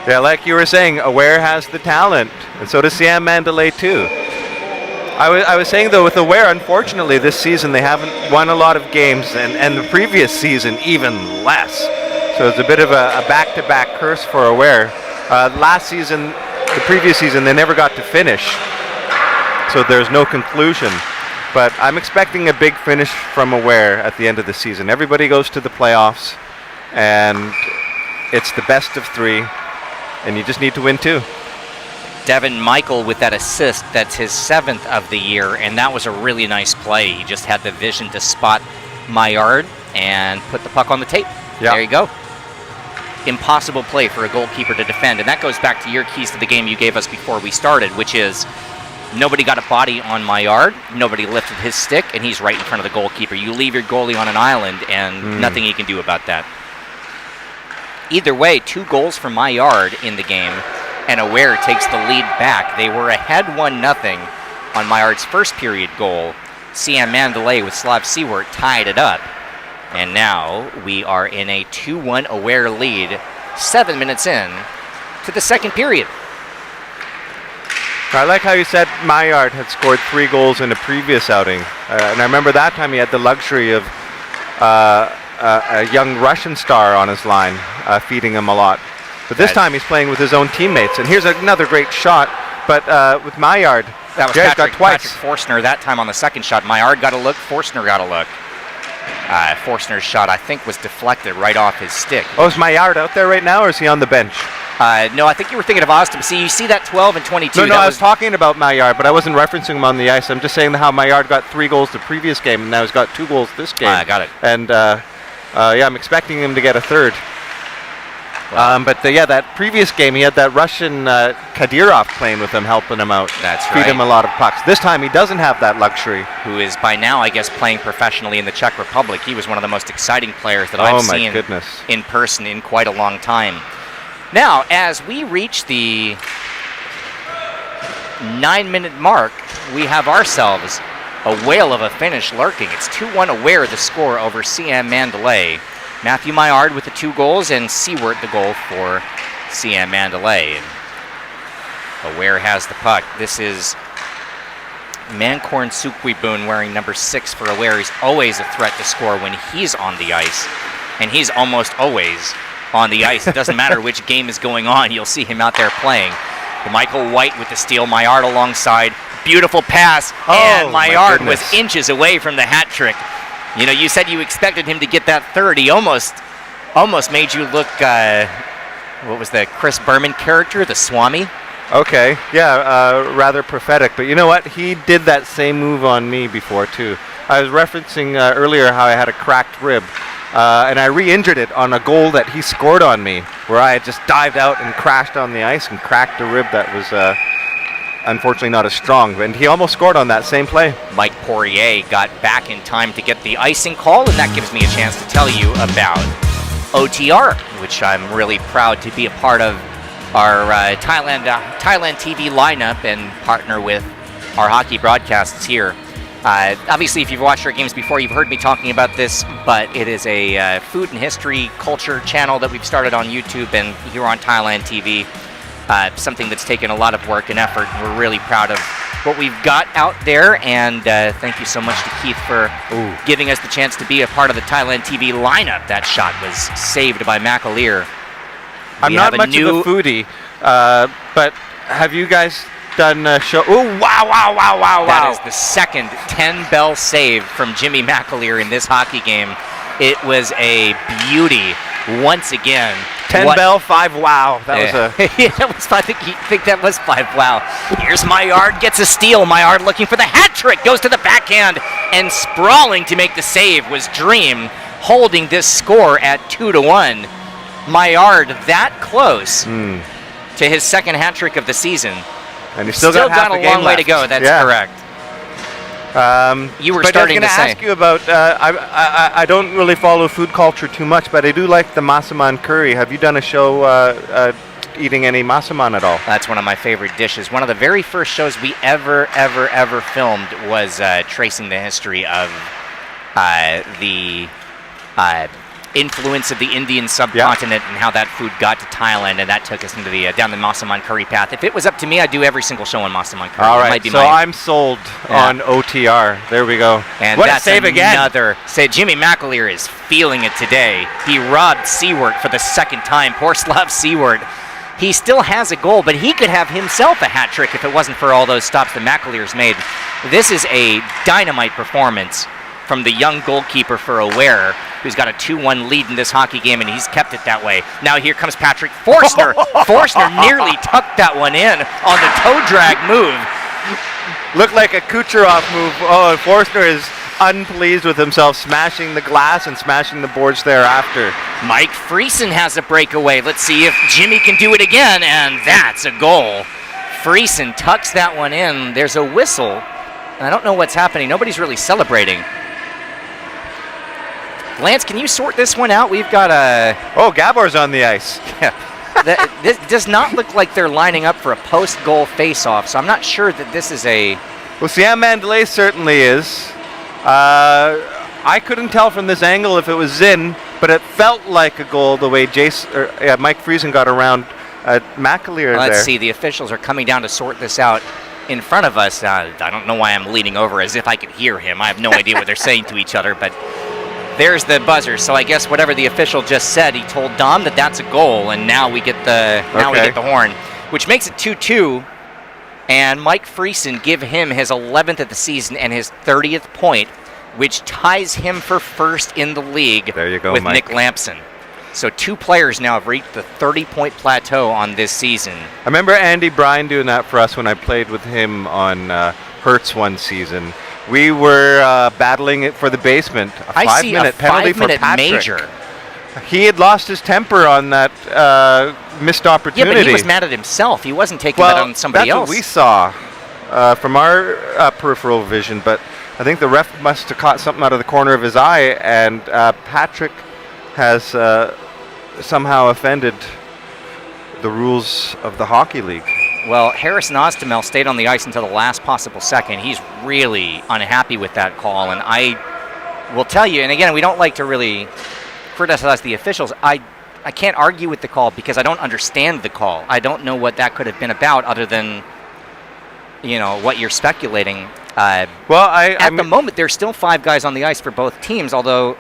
Yeah, like you were saying, Aware has the talent, and so does SIAM Mandalay too. I was saying, though, with Aware, unfortunately, this season they haven't won a lot of games, and the previous season even less. So it's a bit of a back-to-back curse for Aware. Last season, the previous season, they never got to finish. So there's no conclusion. But I'm expecting a big finish from Aware at the end of the season. Everybody goes to the playoffs, and it's the best of 3, and you just need to win 2. Devin Michael with that assist, that's his 7th of the year, and that was a really nice play. He just had the vision to spot Maillard and put the puck on the tape. Yeah. There you go. Impossible play for a goalkeeper to defend, and that goes back to your keys to the game you gave us before we started, which is nobody got a body on Maillard, nobody lifted his stick, and he's right in front of the goalkeeper. You leave your goalie on an island, and nothing he can do about that. Either way, 2 goals for Maillard in the game, and Aware takes the lead back. They were ahead 1-0 on Maillard's first period goal. SIAM Mandalay with Slav Seward tied it up. And now we are in a 2-1 Aware lead, 7 minutes in to the second period. I like how you said Maillard had scored 3 goals in a previous outing. And I remember that time he had the luxury of a young Russian star on his line, feeding him a lot. But this time he's playing with his own teammates. And here's another great shot. But with Maillard, that was got twice. Patrick Forstner that time on the second shot. Maillard got a look, Forstner got a look. Forstner's shot, I think, was deflected right off his stick. Oh, is Maillard out there right now, or is he on the bench? No, I think you were thinking of Austin. See, you see that 12 and 22. No, I was talking about Maillard, but I wasn't referencing him on the ice. I'm just saying how Maillard got 3 goals the previous game, and now he's got 2 goals this game. I got it. And, I'm expecting him to get a 3rd. But that previous game, he had that Russian Kadyrov playing with him, helping him out. That's Feed him a lot of pucks. This time he doesn't have that luxury. Who is by now, I guess, playing professionally in the Czech Republic. He was one of the most exciting players that I've seen in person in quite a long time. Now, as we reach the 9-minute mark, we have ourselves a whale of a finish lurking. It's 2-1 Aware, the score over SIAM Mandalay. Matthew Maillard with the 2 goals, and Seward the goal for SIAM Mandalay. And Aware has the puck. This is Mankorn Sukwibun wearing number 6 for Aware. He's always a threat to score when he's on the ice, and he's almost always on the ice. It doesn't matter which game is going on, you'll see him out there playing. Michael White with the steal, Maillard alongside. Beautiful pass, and Maillard was inches away from the hat trick. You know, you said you expected him to get that 3rd. He almost made you look, what was the Chris Berman character, the Swami? Okay, rather prophetic. But you know what? He did that same move on me before, too. I was referencing earlier how I had a cracked rib, and I re-injured it on a goal that he scored on me, where I had just dived out and crashed on the ice and cracked a rib that was unfortunately not as strong, and he almost scored on that same play. Mike Poirier got back in time to get the icing call, and that gives me a chance to tell you about OTR, which I'm really proud to be a part of our Thailand TV lineup and partner with our hockey broadcasts here. Obviously, if you've watched our games before, you've heard me talking about this, but it is a food and history culture channel that we've started on YouTube and here on Thailand TV. Something that's taken a lot of work and effort. We're really proud of what we've got out there, and thank you so much to Keith for giving us the chance to be a part of the Thailand TV lineup. That shot was saved by McAleer. I'm not much of a foodie, but have you guys done a show? Oh, wow. That is the second 10-bell save from Jimmy McAleer in this hockey game. It was a beauty once again. 10-bell, 5 wow. That was a... yeah, that was, I think that was 5 wow. Here's Maillard, gets a steal. Maillard looking for the hat trick, goes to the backhand, and sprawling to make the save was Dream, holding this score at 2-1. Maillard that close to his second hat trick of the season. And he's still got half a long way to go, that's correct. You were starting to say. I was going to ask you about, I don't really follow food culture too much, but I do like the masaman curry. Have you done a show eating any masaman at all? That's one of my favorite dishes. One of the very first shows we ever filmed was tracing the history of the influence of the Indian subcontinent and how that food got to Thailand, and that took us into the down the Masaman curry path. If it was up to me, I'd do every single show on Masaman curry. All It right, might be so I'm sold on OTR. There we go. And what that's a save again. another. Say Jimmy McAleer is feeling it today. He robbed Seward for the second time. Poor Slav Seward. He still has a goal, but he could have himself a hat trick if it wasn't for all those stops that McAleer's made. This is a dynamite performance from the young goalkeeper for Aware, who's got a 2-1 lead in this hockey game, and he's kept it that way. Now here comes Patrick Forstner. Forstner nearly tucked that one in on the toe drag move. Looked like a Kucherov move. Oh, and Forstner is unpleased with himself, smashing the glass and smashing the boards thereafter. Mike Friesen has a breakaway. Let's see if Jimmy can do it again, and that's a goal. Friesen tucks that one in. There's a whistle, and I don't know what's happening. Nobody's really celebrating. Lance, can you sort this one out? We've got a... Oh, Gabor's on the ice. This does not look like they're lining up for a post-goal face-off, so I'm not sure that this is a... Well, SIAM Mandalay certainly is. I couldn't tell from this angle if it was in, but it felt like a goal the way Mike Friesen got around McAleer Let's there. see, the officials are coming down to sort this out in front of us. I don't know why I'm leaning over as if I could hear him. I have no idea what they're saying to each other, but there's the buzzer. So I guess whatever the official just said, he told Dom that that's a goal, and now we get the horn, which makes it 2-2. And Mike Friesen give him his 11th of the season and his 30th point, which ties him for first in the league. There you go, with Mike. Nick Lampson. So 2 players now have reached the 30-point plateau on this season. I remember Andy Bryan doing that for us when I played with him on Hertz one season. We were battling it for the basement. A I see a 5-minute penalty for 5-minute Patrick. major. He had lost his temper on that missed opportunity. Yeah, but he was mad at himself. He wasn't taking that on somebody that's else. what we saw from our peripheral vision, but I think the ref must have caught something out of the corner of his eye, and Patrick has somehow offended the rules of the hockey league. Well, Harrison Ozdemel stayed on the ice until the last possible second. He's really unhappy with that call, and I will tell you, and again, we don't like to really criticize the officials. I can't argue with the call because I don't understand the call. I don't know what that could have been about other than, what you're speculating. At the moment, there's still 5 guys on the ice for both teams, although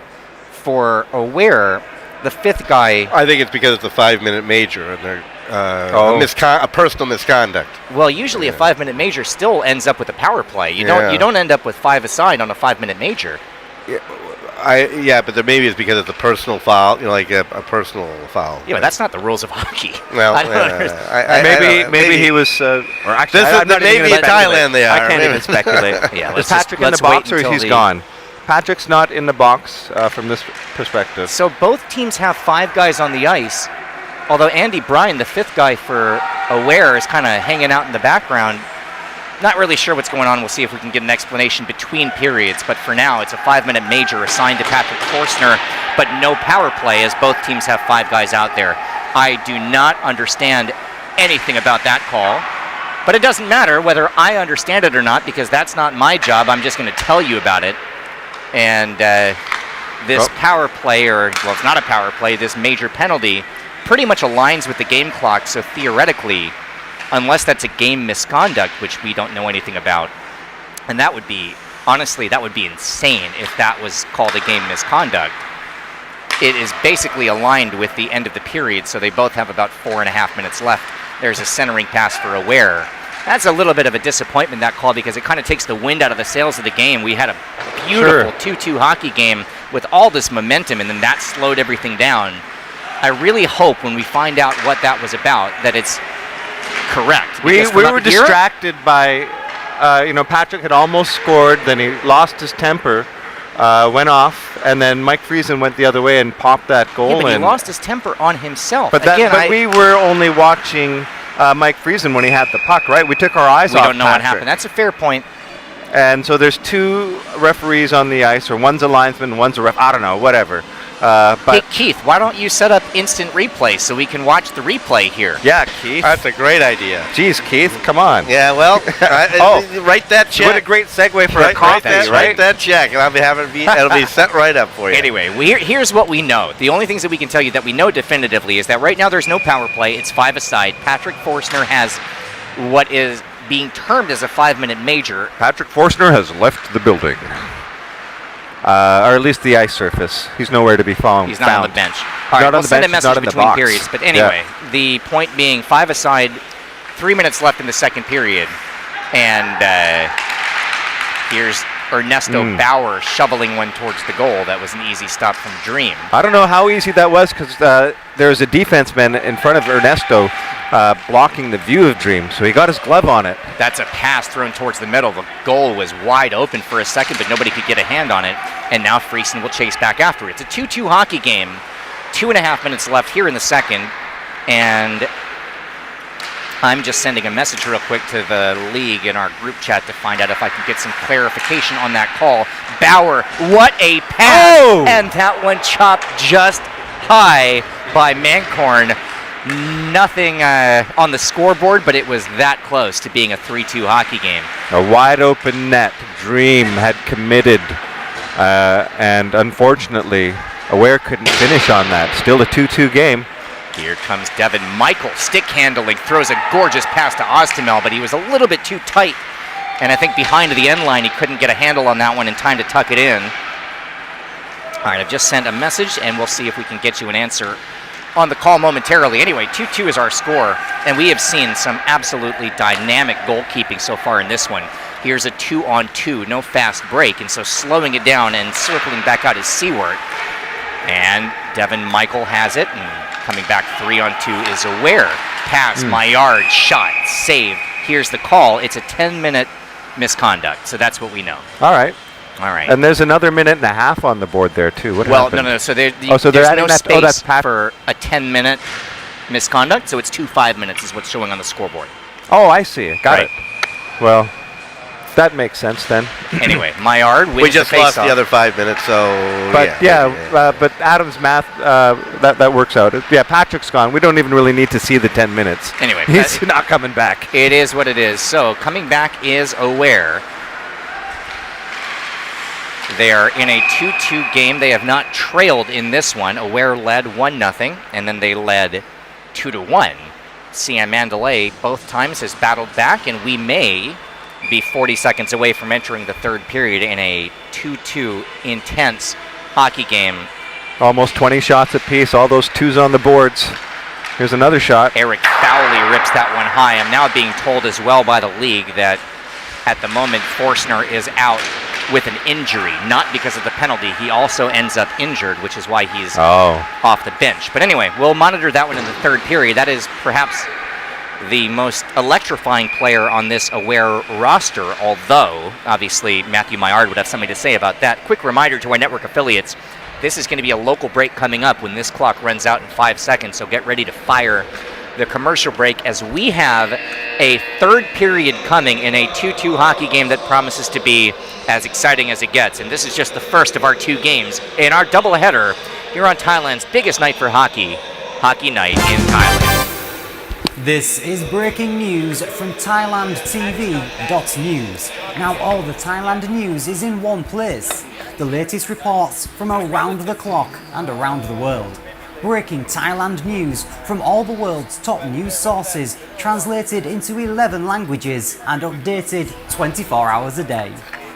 for Aware, the 5th guy... I think it's because it's a 5-minute major and they're a personal misconduct. Well, usually a 5-minute major still ends up with a power play. You don't end up with 5 aside on a 5-minute major. But there maybe it's because it's a personal foul, like a personal foul. Yeah, but that's not the rules of hockey. Well, maybe he was. Or actually, maybe in Thailand they are. I can't even speculate. Yeah, is Patrick in the box or he's gone? Patrick's not in the box from this perspective. So both teams have 5 guys on the ice, although Andy Bryan, the 5th guy for Aware, is kind of hanging out in the background. Not really sure what's going on. We'll see if we can get an explanation between periods. But for now, it's a 5-minute major assigned to Patrick Forstner, but no power play as both teams have 5 guys out there. I do not understand anything about that call, but it doesn't matter whether I understand it or not because that's not my job. I'm just going to tell you about it. And this power play, it's not a power play, this major penalty pretty much aligns with the game clock. So theoretically, unless that's a game misconduct, which we don't know anything about. And that would be, honestly, that would be insane if that was called a game misconduct. It is basically aligned with the end of the period, so they both have about 4.5 minutes left. There's a centering pass for Aware. That's a little bit of a disappointment, that call, because it kind of takes the wind out of the sails of the game. We had a beautiful 2-2 hockey game with all this momentum, and then that slowed everything down. I really hope when we find out what that was about that it's correct. We were distracted by, Patrick had almost scored, then he lost his temper, went off, and then Mike Friesen went the other way and popped that goal in. He lost his temper on himself. But we were only watching Mike Friesen when he had the puck, right? We took our eyes off We don't know Patrick. what happened. That's a fair point. And so there's 2 referees on the ice, or one's a linesman, one's a ref. I don't know, whatever. But Hey, Keith, why don't you set up instant replay so we can watch the replay here? yeah, Keith. That's a great idea. Jeez, Keith, come on. Yeah, well, write that check. What a great segue for a Write coffee, that, right? write that check, and I'll be it'll be set right up for you. Anyway, here's what we know. The only things that we can tell you that we know definitively is that right now there's no power play. It's 5-a-side. Patrick Forstner has what is being termed as a 5-minute major. Patrick Forstner has left the building. Or at least the ice surface. He's nowhere to be found. He's not on the bench. All right, Not on we'll the send a bench, he's message not in the between box. periods. But anyway, the point being 5-a-side, 3 minutes left in the second period. And here's Ernesto Bauer shoveling one towards the goal. That was an easy stop from Dream. I don't know how easy that was because there was a defenseman in front of Ernesto blocking the view of Dream, so he got his glove on it. That's a pass thrown towards the middle. The goal was wide open for a second, but nobody could get a hand on it. And now Friesen will chase back after it. It's a 2-2 hockey game. 2.5 minutes left here in the second. And I'm just sending a message real quick to the league in our group chat to find out if I can get some clarification on that call. Bauer, what a pass! Oh! And that one chopped just high by Mancorn. Nothing on the scoreboard, but it was that close to being a 3-2 hockey game. A wide open net. Dream had committed, and unfortunately, Aware couldn't finish on that. Still a 2-2 game. Here comes Devin Michael, stick handling, throws a gorgeous pass to Ostemel, but he was a little bit too tight. And I think behind the end line, he couldn't get a handle on that one in time to tuck it in. All right, I've just sent a message, and we'll see if we can get you an answer on the call momentarily. Anyway, 2-2 is our score, and we have seen some absolutely dynamic goalkeeping so far in this one. Here's a 2-on-2, no fast break, and so slowing it down and circling back out is Seward. And Devin Michael has it, and coming back 3-on-2 is Aware. Pass, Maillard, shot, saved. Here's the call. It's a 10-minute misconduct, so that's what we know. All right. All right. And there's another minute and a half on the board there, too. What Well, happened? no. So, they're there's adding no that- space that's for a 10-minute misconduct, so it's 2 5-minutes is what's showing on the scoreboard. Oh, I see. Got Right. it. Well, that makes sense then. Anyway, Maillard wins We just the lost faceoff. the other 5 minutes, so But but Adam's math, that works out. Yeah, Patrick's gone. We don't even really need to see the 10 minutes. Anyway, He's not coming back. It is what it is. So coming back is Aware. They are in a 2-2 game. They have not trailed in this one. Aware led 1-0, and then they led 2-1. SIAM Mandalay both times has battled back, and we may be 40 seconds away from entering the third period in a 2-2 intense hockey game. Almost 20 shots apiece. All those twos on the boards. Here's another shot. Eric Fowley rips that one high. I'm now being told as well by the league that at the moment Forstner is out with an injury, not because of the penalty. He also ends up injured, which is why he's off the bench. But anyway, we'll monitor that one in the third period. That is perhaps the most electrifying player on this Aware roster, although obviously Matthew Maillard would have something to say about that. Quick reminder to our network affiliates, this is going to be a local break coming up when this clock runs out in 5 seconds, so get ready to fire the commercial break as we have a third period coming in a 2-2 hockey game that promises to be as exciting as it gets. And this is just the first of our 2 games in our doubleheader here on Thailand's biggest night for hockey, Hockey Night in Thailand. This is breaking news from ThailandTV.news. Now all the Thailand news is in one place. The latest reports from around the clock and around the world. Breaking Thailand news from all the world's top news sources, translated into 11 languages and updated 24 hours a day.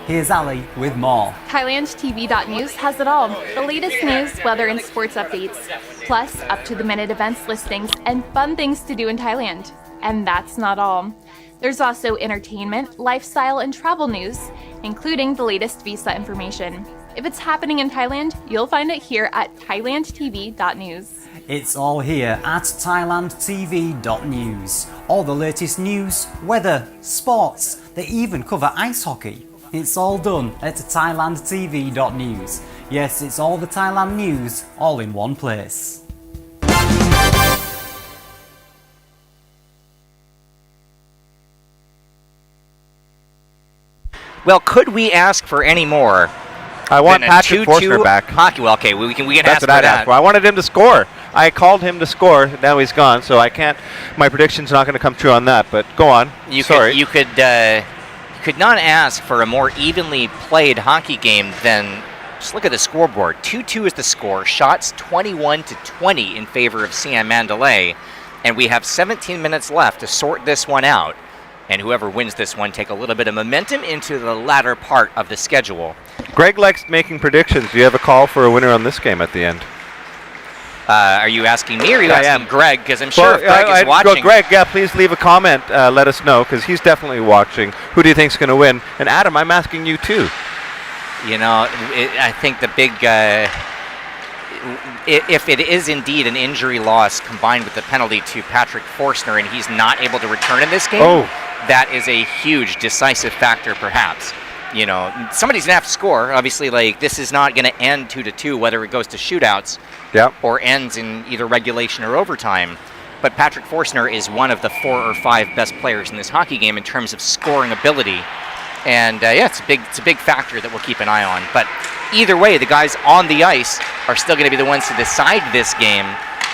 Here's Ali with more. ThailandTV.news has it all. The latest news, weather, and sports updates. Plus, up-to-the-minute events listings and fun things to do in Thailand. And that's not all. There's also entertainment, lifestyle, and travel news, including the latest visa information. If it's happening in Thailand, you'll find it here at ThailandTV.news. It's all here at ThailandTV.news. All the latest news, weather, sports, they even cover ice hockey. It's all done at ThailandTV.news. Yes, it's all the Thailand news, all in one place. Well, could we ask for any more I want Then a Patrick 2-2 Forstner back. Hockey. Well, okay, we can That's ask what for I'd that. ask for. I wanted him to score. I called him to score. Now he's gone, so I can't. My prediction's not going to come true on that. But go on. You Sorry. could not ask for a more evenly played hockey game than. Just look at the scoreboard. 2-2 is the score. Shots 21-20 in favor of SIAM Mandalay, and we have 17 minutes left to sort this one out. And whoever wins this one take a little bit of momentum into the latter part of the schedule. Greg likes making predictions. Do you have a call for a winner on this game at the end? Are you asking me or are you I asking am. Greg? Because I'm sure if Greg is Go, watching. Greg, yeah, please leave a comment. Let us know, because he's definitely watching. Who do you think's going to win? And Adam, I'm asking you too. You know, I think the big, if it is indeed an injury loss combined with the penalty to Patrick Forstner and he's not able to return in this game, that is a huge decisive factor perhaps. You know, somebody's going to have to score. Obviously, like, this is not going to end 2-2, whether it goes to shootouts or ends in either regulation or overtime. But Patrick Forstner is one of the 4 or 5 best players in this hockey game in terms of scoring ability. And it's a big factor that we'll keep an eye on. But either way, the guys on the ice are still going to be the ones to decide this game,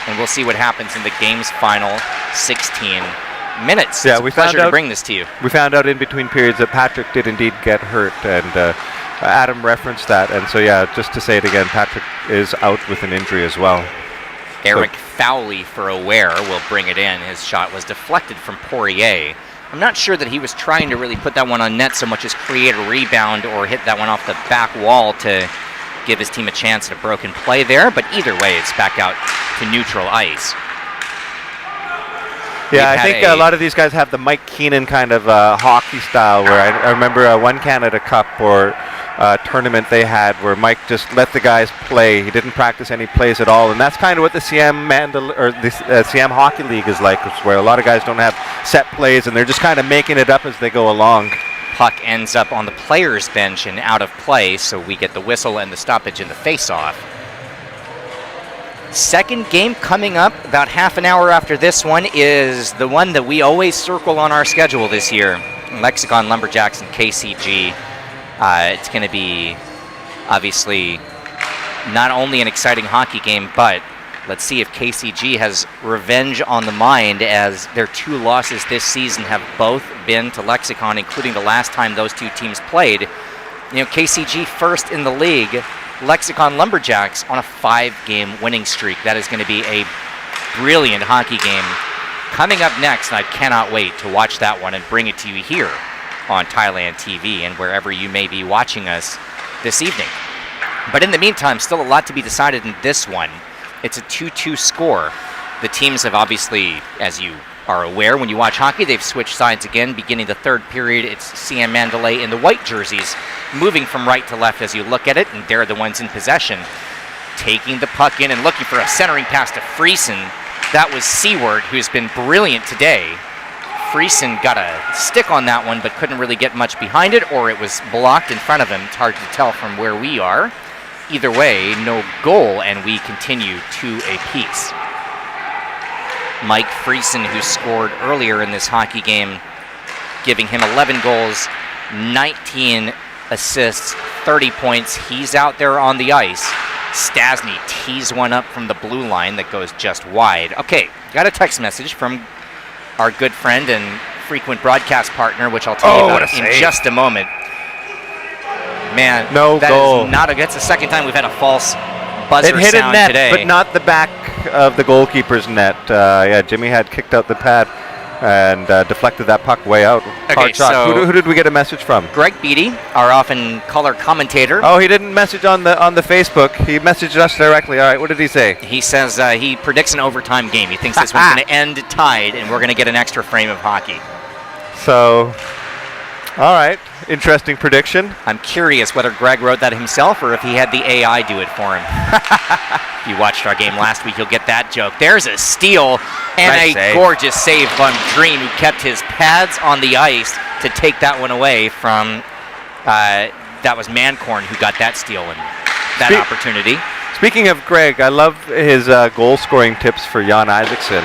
and we'll see what happens in the game's final 16 minutes. Yeah, it's a pleasure to bring this to you. We found out in between periods that Patrick did indeed get hurt, and Adam referenced that. And so, yeah, just to say it again, Patrick is out with an injury as well. Eric Fowley for Aware will bring it in. His shot was deflected from Poirier. I'm not sure that he was trying to really put that one on net so much as create a rebound or hit that one off the back wall to give his team a chance at a broken play there. But either way, it's back out to neutral ice. Yeah, I think a lot of these guys have the Mike Keenan kind of hockey style where I remember one Canada Cup or tournament they had where Mike just let the guys play. He didn't practice any plays at all, and that's kind of what the SIAM SIAM Hockey League is like, where a lot of guys don't have set plays and they're just kind of making it up as they go along. Puck ends up on the players' bench and out of play, so we get the whistle and the stoppage in the face-off. Second game coming up about half an hour after this one is the one that we always circle on our schedule this year. Lexicon Lumberjacks and KCG. It's going to be obviously not only an exciting hockey game, but let's see if KCG has revenge on the mind, as their 2 losses this season have both been to Lexicon, including the last time those 2 teams played. You know, KCG first in the league, Lexicon Lumberjacks on a 5-game winning streak. That is going to be a brilliant hockey game coming up next, and I cannot wait to watch that one and bring it to you here on Thailand TV and wherever you may be watching us this evening. But in the meantime, still a lot to be decided in this one. It's a 2-2 score. The teams have obviously, as you are aware when you watch hockey, they've switched sides again. Beginning the third period, it's SIAM Mandalay in the white jerseys, moving from right to left as you look at it, and they're the ones in possession. Taking the puck in and looking for a centering pass to Friesen. That was Seward, who's been brilliant today. Friesen got a stick on that one, but couldn't really get much behind it, or it was blocked in front of him. It's hard to tell from where we are. Either way, no goal, and we continue 2 apiece. Mike Friesen, who scored earlier in this hockey game, giving him 11 goals, 19 assists, 30 points. He's out there on the ice. Stasny tees one up from the blue line that goes just wide. Okay, got a text message from our good friend and frequent broadcast partner, which I'll tell you about in just a moment. Man, no goal. That's the second time we've had a false buzzer it hit sound a net, today. but not the back of the goalkeeper's net. Yeah, Jimmy had kicked out the pad and deflected that puck way out. Okay, hard shot. so Who did we get a message from? Greg Beatty, our often color commentator. Oh, he didn't message on the Facebook. He messaged us directly. All right, what did he say? He says he predicts an overtime game. He thinks this one's going to end tied, and we're going to get an extra frame of hockey. So, all right, interesting prediction. I'm curious whether Greg wrote that himself or if he had the AI do it for him. If you watched our game last week, you'll get that joke. There's a steal and nice a save. Gorgeous save from Green, who kept his pads on the ice to take that one away from, that was Mancorn who got that steal and that opportunity. Speaking of Greg, I love his goal-scoring tips for Jan Isaacson.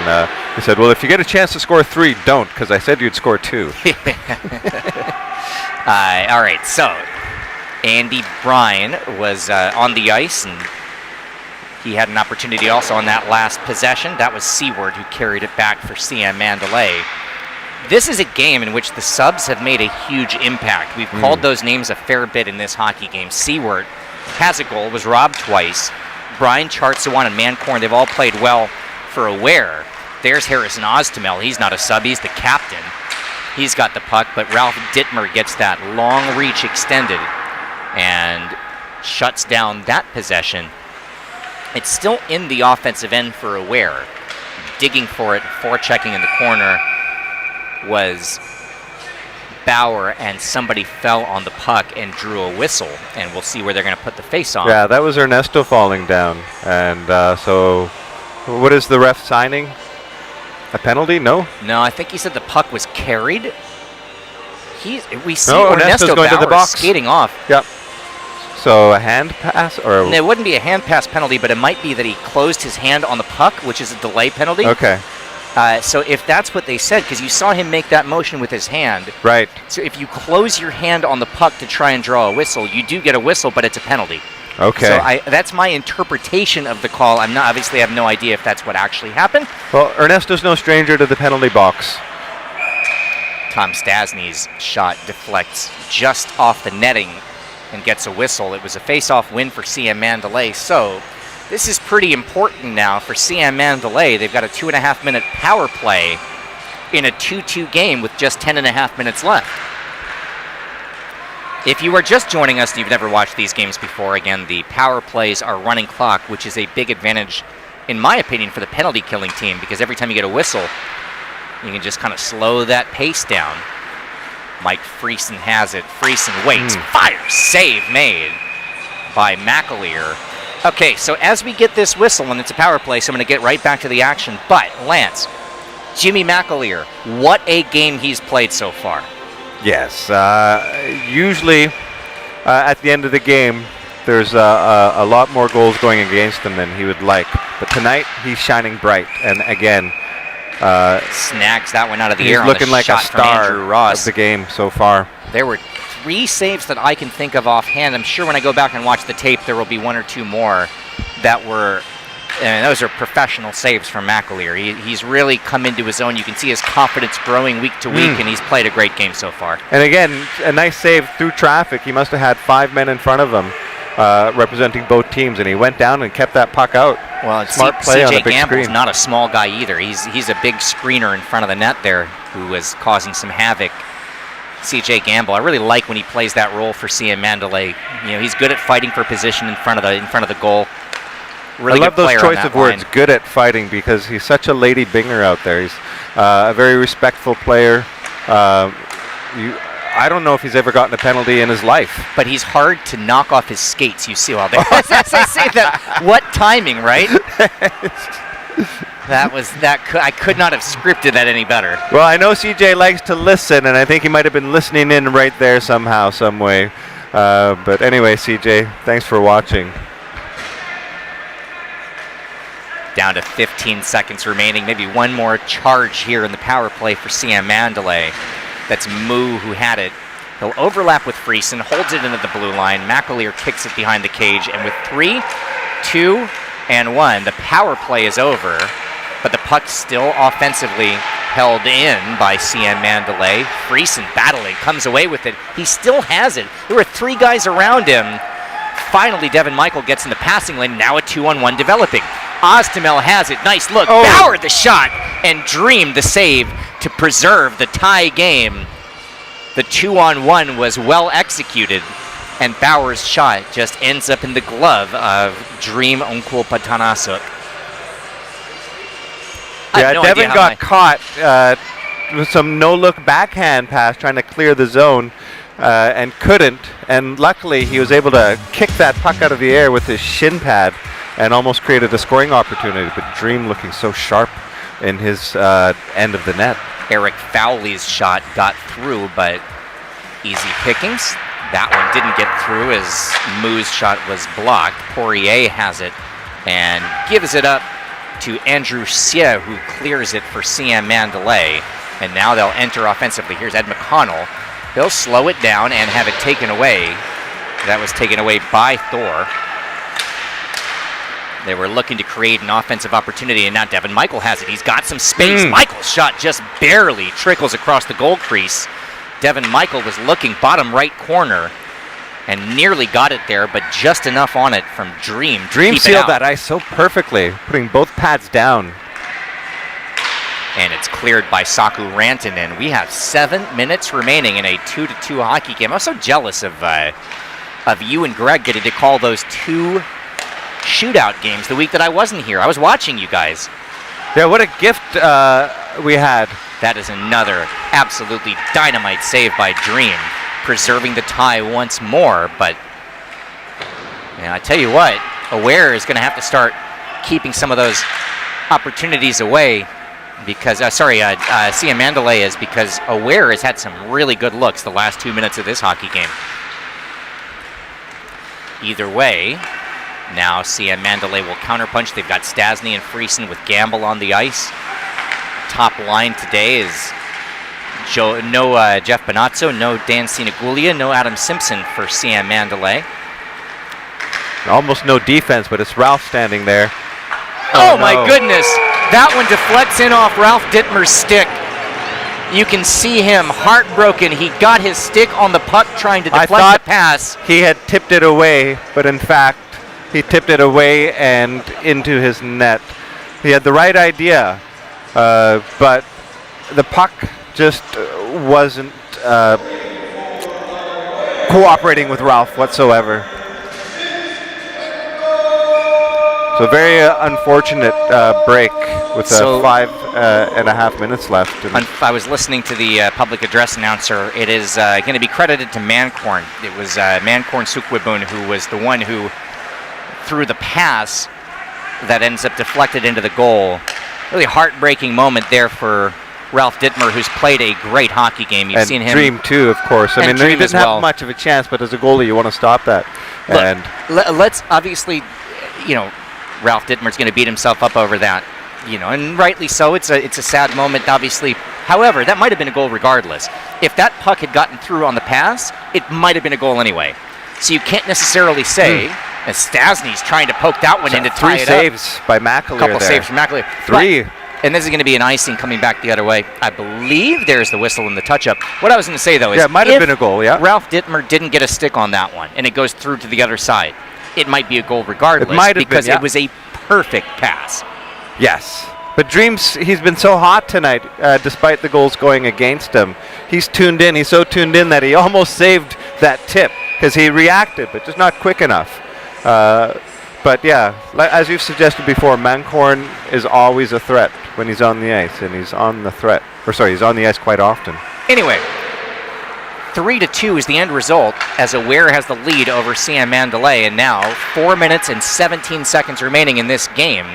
He said, well, if you get a chance to score 3, don't, because I said you'd score 2. All right, so Andy Bryan was on the ice, and he had an opportunity also on that last possession. That was Seward who carried it back for SIAM Mandalay. This is a game in which the subs have made a huge impact. We've called those names a fair bit in this hockey game. Seward has a goal, was robbed twice. Brian Chartsawan and Mancorn, they've all played well for Aware. There's Harrison Oztamel. He's not a sub, he's the captain. He's got the puck, but Ralph Dittmer gets that long reach extended and shuts down that possession. It's still in the offensive end for Aware. Digging for it, forechecking in the corner was Bauer, and somebody fell on the puck and drew a whistle, and we'll see where they're going to put the face on. Yeah, that was Ernesto falling down. And so what is the ref signing? A penalty? No? No, I think he said the puck was carried. We see Ernesto's Ernesto going to the Bauer box. skating off. Yep. So a hand pass? Or And it wouldn't be a hand pass penalty, but it might be that he closed his hand on the puck, which is a delay penalty. Okay. So if that's what they said, because you saw him make that motion with his hand. Right. So if you close your hand on the puck to try and draw a whistle, you do get a whistle, but it's a penalty. Okay. So that's my interpretation of the call. I'm not obviously have no idea if that's what actually happened. Well, Ernesto's no stranger to the penalty box. Tom Stasny's shot deflects just off the netting and gets a whistle. It was a face-off win for SIAM Mandalay. So this is pretty important now for SIAM Mandalay. They've got a 2.5-minute power play in a 2-2 game with just 10.5 minutes left. If you are just joining us and you've never watched these games before, again, the power plays are running clock, which is a big advantage, in my opinion, for the penalty killing team, because every time you get a whistle, you can just kind of slow that pace down. Mike Friesen has it. Friesen waits, fires, save made by McAleer. Okay, so as we get this whistle, and it's a power play, so I'm going to get right back to the action, but Lance, Jimmy McAleer, what a game he's played so far. Yes. Usually at the end of the game, there's a lot more goals going against him than he would like. But tonight, he's shining bright. And again, snags that one out of the he's air on looking the like a shot from Andrew star Ross. of the game so far. There were 3 saves that I can think of offhand. I'm sure when I go back and watch the tape, there will be 1 or 2 more that were, and those are professional saves from McAleer. He's really come into his own. You can see his confidence growing week to week, and he's played a great game so far. And again, a nice save through traffic. He must have had 5 men in front of him representing both teams, and he went down and kept that puck out. Well, Smart play on the CJ big Gamble's screen. not a small guy either. He's a big screener in front of the net there who was causing some havoc. CJ Gamble, I really like when he plays that role for SIAM Mandalay. You know, he's good at fighting for position in front of the goal. Really I love good those player choice on that of words, line. good at fighting, because he's such a lady binger out there. He's a very respectful player. I don't know if he's ever gotten a penalty in his life. But he's hard to knock off his skates. You see all there. As I say that, what timing, right? I could not have scripted that any better. Well, I know CJ likes to listen, and I think he might have been listening in right there somehow, some way. But anyway, CJ, thanks for watching. Down to 15 seconds remaining. Maybe one more charge here in the power play for SIAM Mandalay. That's Moo who had it. He'll overlap with Friesen, holds it into the blue line. McAleer kicks it behind the cage, and with 3, 2, and 1, the power play is over. But the puck's still offensively held in by SIAM Mandalay. Friesen battling, comes away with it. He still has it. There were 3 guys around him. Finally, Devin Michael gets in the passing lane. Now a 2-on-1 developing. Oztamel has it. Nice look. Oh. Bauer the shot, and Dream the save to preserve the tie game. The 2-on-1 was well executed, and Bauer's shot just ends up in the glove of Dream Onkul Patanasuk. Yeah, Devin got caught with some no-look backhand pass trying to clear the zone and couldn't. And luckily, he was able to kick that puck out of the air with his shin pad and almost created a scoring opportunity. But Dream looking so sharp in his end of the net. Eric Fowley's shot got through, but easy pickings. That one didn't get through as Moo's shot was blocked. Poirier has it and gives it up to Andrew Xie, who clears it for SIAM Mandalay. And now they'll enter offensively. Here's Ed McConnell. He'll slow it down and have it taken away That was taken away by Thor. They were looking to create an offensive opportunity, and now Devin Michael has it. He's got some space. Michael's shot just barely trickles across the goal crease. Devin Michael was looking bottom right corner and nearly got it there, but just enough on it from Dream. Dream sealed that ice so perfectly, putting both pads down. And it's cleared by Saku Rantanen. We have 7 minutes remaining in a 2-2 hockey game. I'm so jealous of you and Greg getting to call those 2 shootout games the week that I wasn't here. I was watching you guys. Yeah, what a gift we had. That is another absolutely dynamite save by Dream, preserving the tie once more. But I tell you what, Aware is going to have to start keeping some of those opportunities away because, SIAM Mandalay is, because Aware has had some really good looks the last 2 minutes of this hockey game. Either way, now SIAM Mandalay will counterpunch. They've got Stasny and Friesen with Gamble on the ice. Top line today is no Jeff Bonazzo, no Dan Sinagulia, no Adam Simpson for SIAM Mandalay. Almost no defense, but it's Ralph standing there. Oh my goodness! That one deflects in off Ralph Dittmer's stick. You can see him heartbroken. He got his stick on the puck trying to deflect the pass. He had tipped it away, but in fact, he tipped it away and into his net. He had the right idea, but the puck just wasn't cooperating with Ralph whatsoever. So very unfortunate break with 5.5 minutes left. I was listening to the public address announcer. It is going to be credited to Mancorn. It was Mancorn Sukwibun who was the one who threw the pass that ends up deflected into the goal. Really heartbreaking moment there for Ralph Dittmer, who's played a great hockey game. You've seen him. Dream too, of course. I mean, he didn't have much of a chance, but as a goalie, you want to stop that. Look, and let's obviously, Ralph Dittmer's going to beat himself up over that, and rightly so. It's a sad moment, obviously. However, that might have been a goal regardless. If that puck had gotten through on the pass, it might have been a goal anyway. So you can't necessarily say, as Stasny's trying to poke that one in to tie it up. 3 saves by McAleer. Couple saves from McAleer. 3. And this is going to be an icing coming back the other way. I believe there's the whistle and the touch-up. What I was going to say, though, is it might have been a goal, yeah. Ralph Dittmer didn't get a stick on that one, and it goes through to the other side. It might be a goal regardless because it was a perfect pass. Yes. But he's been so hot tonight, despite the goals going against him. He's tuned in. He's so tuned in that he almost saved that tip because he reacted, but just not quick enough. But yeah, as you've suggested before, Mancorn is always a threat when he's on the ice, and he's on the ice quite often. Anyway, 3-2 is the end result as Aware has the lead over SIAM Mandalay, and now 4 minutes and 17 seconds remaining in this game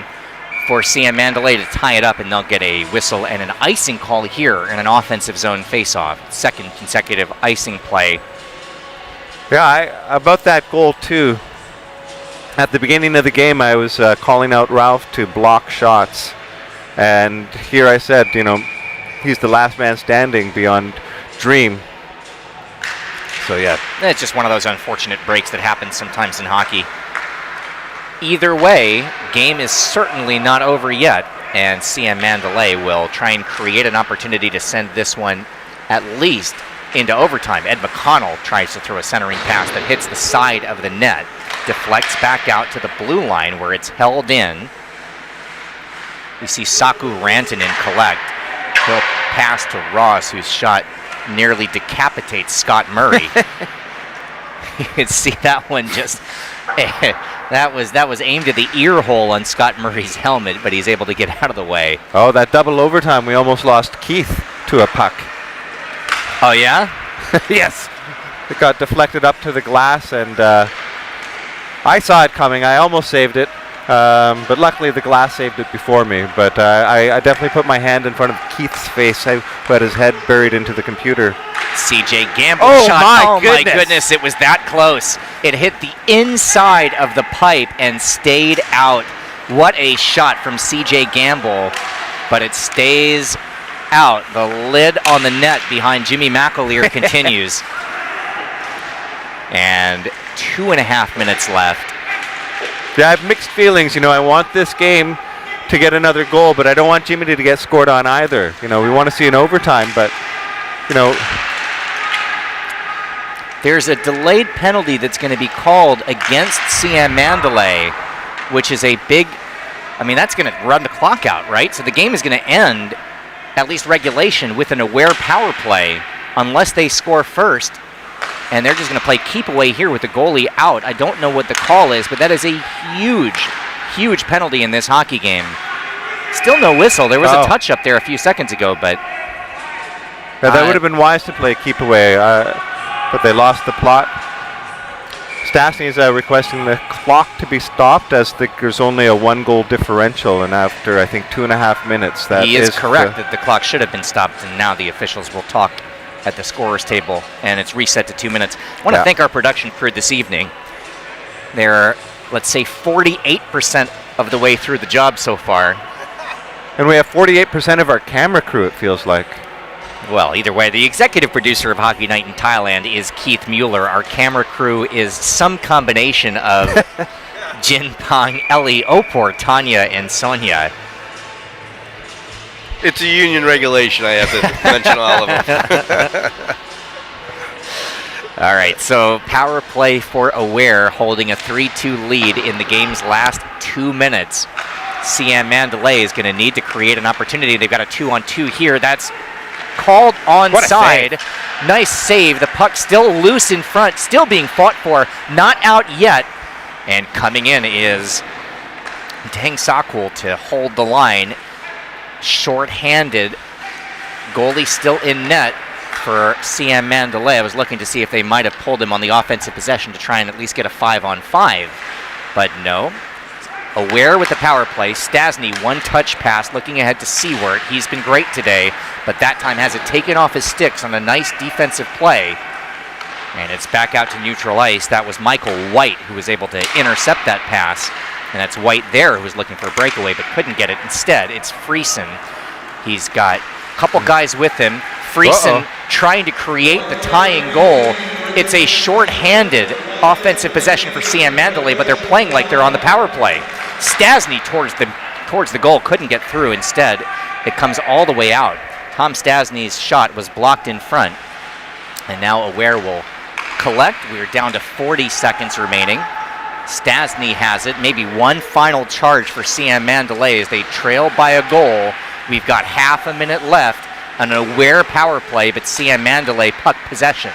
for SIAM Mandalay to tie it up, and they'll get a whistle and an icing call here in an offensive zone faceoff. Second consecutive icing play. Yeah, about that goal too. At the beginning of the game, I was calling out Ralph to block shots, and here I said, he's the last man standing beyond Dream. So yeah, it's just one of those unfortunate breaks that happens sometimes in hockey. Either way, game is certainly not over yet, and SIAM Mandalay will try and create an opportunity to send this one at least into overtime. Ed McConnell tries to throw a centering pass that hits the side of the net, deflects back out to the blue line where it's held in. We see Saku Rantanen collect. He'll pass to Ross, whose shot nearly decapitates Scott Murray. You can see that one just that was aimed at the ear hole on Scott Murray's helmet, but he's able to get out of the way. Oh, that double overtime, we almost lost Keith to a puck. Oh yeah? Yes. It got deflected up to the glass, and I saw it coming. I almost saved it, but luckily the glass saved it before me. But I definitely put my hand in front of Keith's face, who had his head buried into the computer. CJ Gamble shot. My goodness, it was that close. It hit the inside of the pipe and stayed out. What a shot from CJ Gamble, but it stays out. The lid on the net behind Jimmy McAleer continues. And 2.5 minutes left. Yeah, I have mixed feelings. I want this game to get another goal, but I don't want Jimmy to get scored on either. We want to see an overtime, but, There's a delayed penalty that's going to be called against SIAM Mandalay, which is a big, that's going to run the clock out, right? So the game is going to end, at least regulation, with an aware power play, unless they score first. And they're just going to play keep away here with the goalie out. I don't know what the call is, but that is a huge, huge penalty in this hockey game. Still no whistle. There was a touch up there a few seconds ago, but... Yeah, that would have been wise to play keep away, but they lost the plot. Stastny is requesting the clock to be stopped as there's only a 1-goal differential, and after, I think, 2.5 minutes, that he is correct that the clock should have been stopped, and now the officials will talk at the scorer's table, and it's reset to 2 minutes. I want to thank our production crew this evening. They're, let's say, 48% of the way through the job so far. And we have 48% of our camera crew, it feels like. Well, either way, the executive producer of Hockey Night in Thailand is Keith Mueller. Our camera crew is some combination of Jin, Pang, Ellie, Opor, Tanya, and Sonia. It's a union regulation. I have to mention all of them. All right, so power play for Aware, holding a 3-2 lead in the game's last 2 minutes. SIAM Mandalay is going to need to create an opportunity. They've got a 2-on-2 here. That's called onside. Nice save. The puck still loose in front, still being fought for, not out yet. And coming in is Deng Sakul to hold the line. Short-handed. Goalie still in net for SIAM Mandalay. I was looking to see if they might have pulled him on the offensive possession to try and at least get a 5-on-5. But no. Aware with the power play. Stastny, one-touch pass, looking ahead to Seward. He's been great today, but that time has it taken off his sticks on a nice defensive play. And it's back out to neutral ice. That was Michael White who was able to intercept that pass. And that's White there who was looking for a breakaway but couldn't get it. Instead, it's Friesen. He's got a couple guys with him. Friesen trying to create the tying goal. It's a short-handed offensive possession for SIAM Mandalay, but they're playing like they're on the power play. Stastny towards the goal, couldn't get through. Instead, it comes all the way out. Tom Stastny's shot was blocked in front. And now Aware will collect. We're down to 40 seconds remaining. Stastny has it. Maybe one final charge for SIAM Mandalay as they trail by a goal. We've got half a minute left. An Aware power play, but SIAM Mandalay puck possession.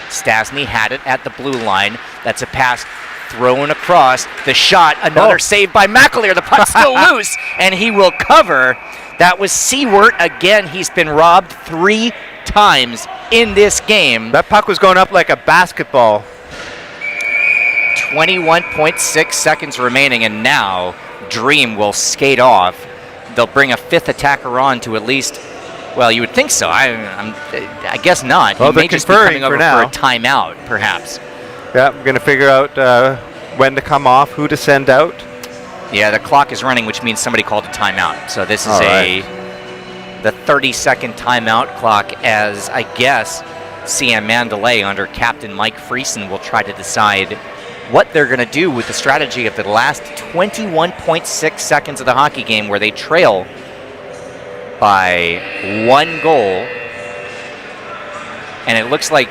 Stastny had it at the blue line. That's a pass thrown across. The shot, another save by McAleer. The puck's still loose, and he will cover. That was Seward again. He's been robbed 3 times in this game. That puck was going up like a basketball. 21.6 seconds remaining, and now Dream will skate off. They'll bring a 5th attacker on to at least... Well, you would think so. I guess not. Well, he may just be coming over for a timeout, perhaps. Yeah, we're going to figure out when to come off, who to send out. Yeah, the clock is running, which means somebody called a timeout. So this is the 30-second timeout clock, as I guess SIAM Mandalay under Captain Mike Friesen will try to decide what they're going to do with the strategy of the last 21.6 seconds of the hockey game, where they trail by 1 goal. And it looks like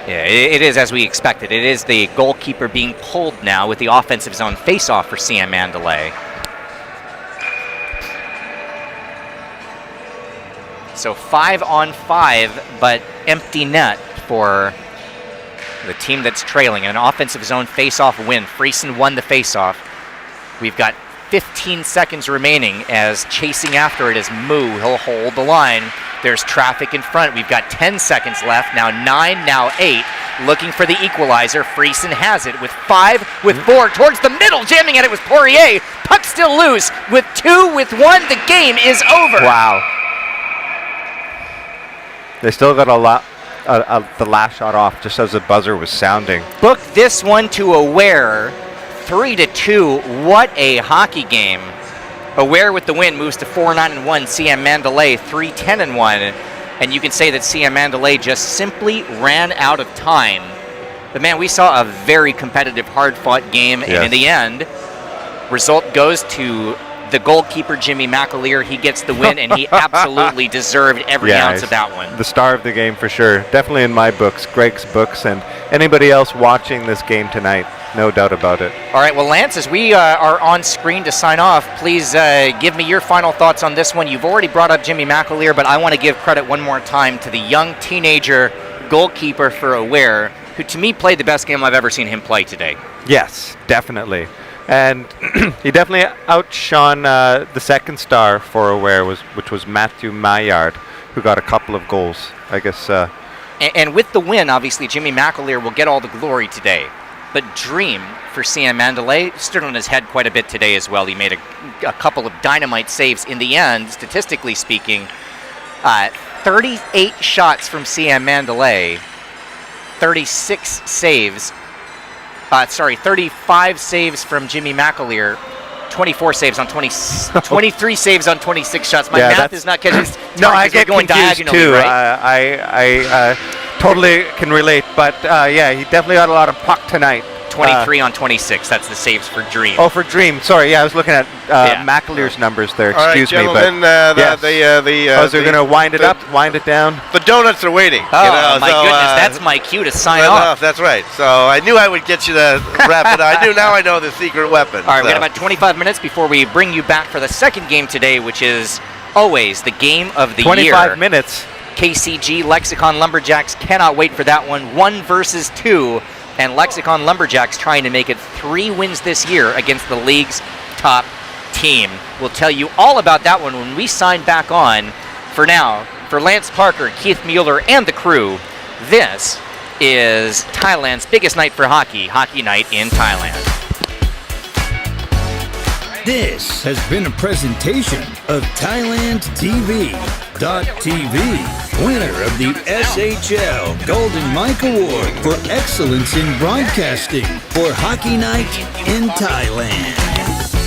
it is as we expected. It is the goalkeeper being pulled now with the offensive zone face-off for SIAM Mandalay. So 5-on-5, but empty net for the team that's trailing. An offensive zone face-off win. Friesen won the face-off. We've got 15 seconds remaining as chasing after it is Moo. He'll hold the line. There's traffic in front. We've got 10 seconds left. Now 9, now 8. Looking for the equalizer. Friesen has it with 5, with 4. Towards the middle, jamming at it was Poirier. Puck still loose. With 2, with 1, the game is over. Wow. They still got the last shot off just as the buzzer was sounding. Book this one to Aware. 3-2. What a hockey game. Aware with the win moves to 4-9-1. SIAM Mandalay 3-10-1. And you can say that SIAM Mandalay just simply ran out of time But man, we saw a very competitive, hard-fought game, and in the end, result goes to the goalkeeper, Jimmy McAleer. He gets the win, and he absolutely deserved every ounce of that one. The star of the game for sure. Definitely in my books, Greg's books, and anybody else watching this game tonight. No doubt about it. All right, well, Lance, as we are on screen to sign off, please give me your final thoughts on this one. You've already brought up Jimmy McAleer, but I want to give credit one more time to the young teenager goalkeeper for Aware, who to me played the best game I've ever seen him play today. Yes, definitely. And he definitely outshone the second star for Aware, which was Matthew Maillard, who got a couple of goals, I guess. And with the win, obviously, Jimmy McAleer will get all the glory today. But Dream for SIAM Mandalay stood on his head quite a bit today as well. He made a couple of dynamite saves. In the end, statistically speaking, 38 shots from SIAM Mandalay, 36 saves. 35 saves from Jimmy McAleer, 24 saves on 23 saves on 26 shots. My math is not catching. No, I get going confused diagonally, too. Right? I totally can relate, but he definitely got a lot of puck tonight. 23 on 26. That's the saves for Dream. Oh, for Dream. Sorry, I was looking at McAleer's numbers there. Excuse me, but they're going to wind it up, wind it down. The donuts are waiting. Oh, my goodness, that's my cue to sign off. That's right. So I knew I would get you to wrap it up. Now I know the secret weapon. All right, we got about 25 minutes before we bring you back for the second game today, which is always the game of the 25 year. minutes. KCG Lexicon Lumberjacks cannot wait for that one. 1 versus 2. And Lexicon Lumberjacks trying to make it 3 wins this year against the league's top team. We'll tell you all about that one when we sign back on. For now, for Lance Parker, Keith Mueller, and the crew, this is Thailand's biggest night for hockey, Hockey Night in Thailand. This has been a presentation of Thailand TV.tv, winner of the SHL Golden Mike Award for Excellence in Broadcasting for Hockey Night in Thailand.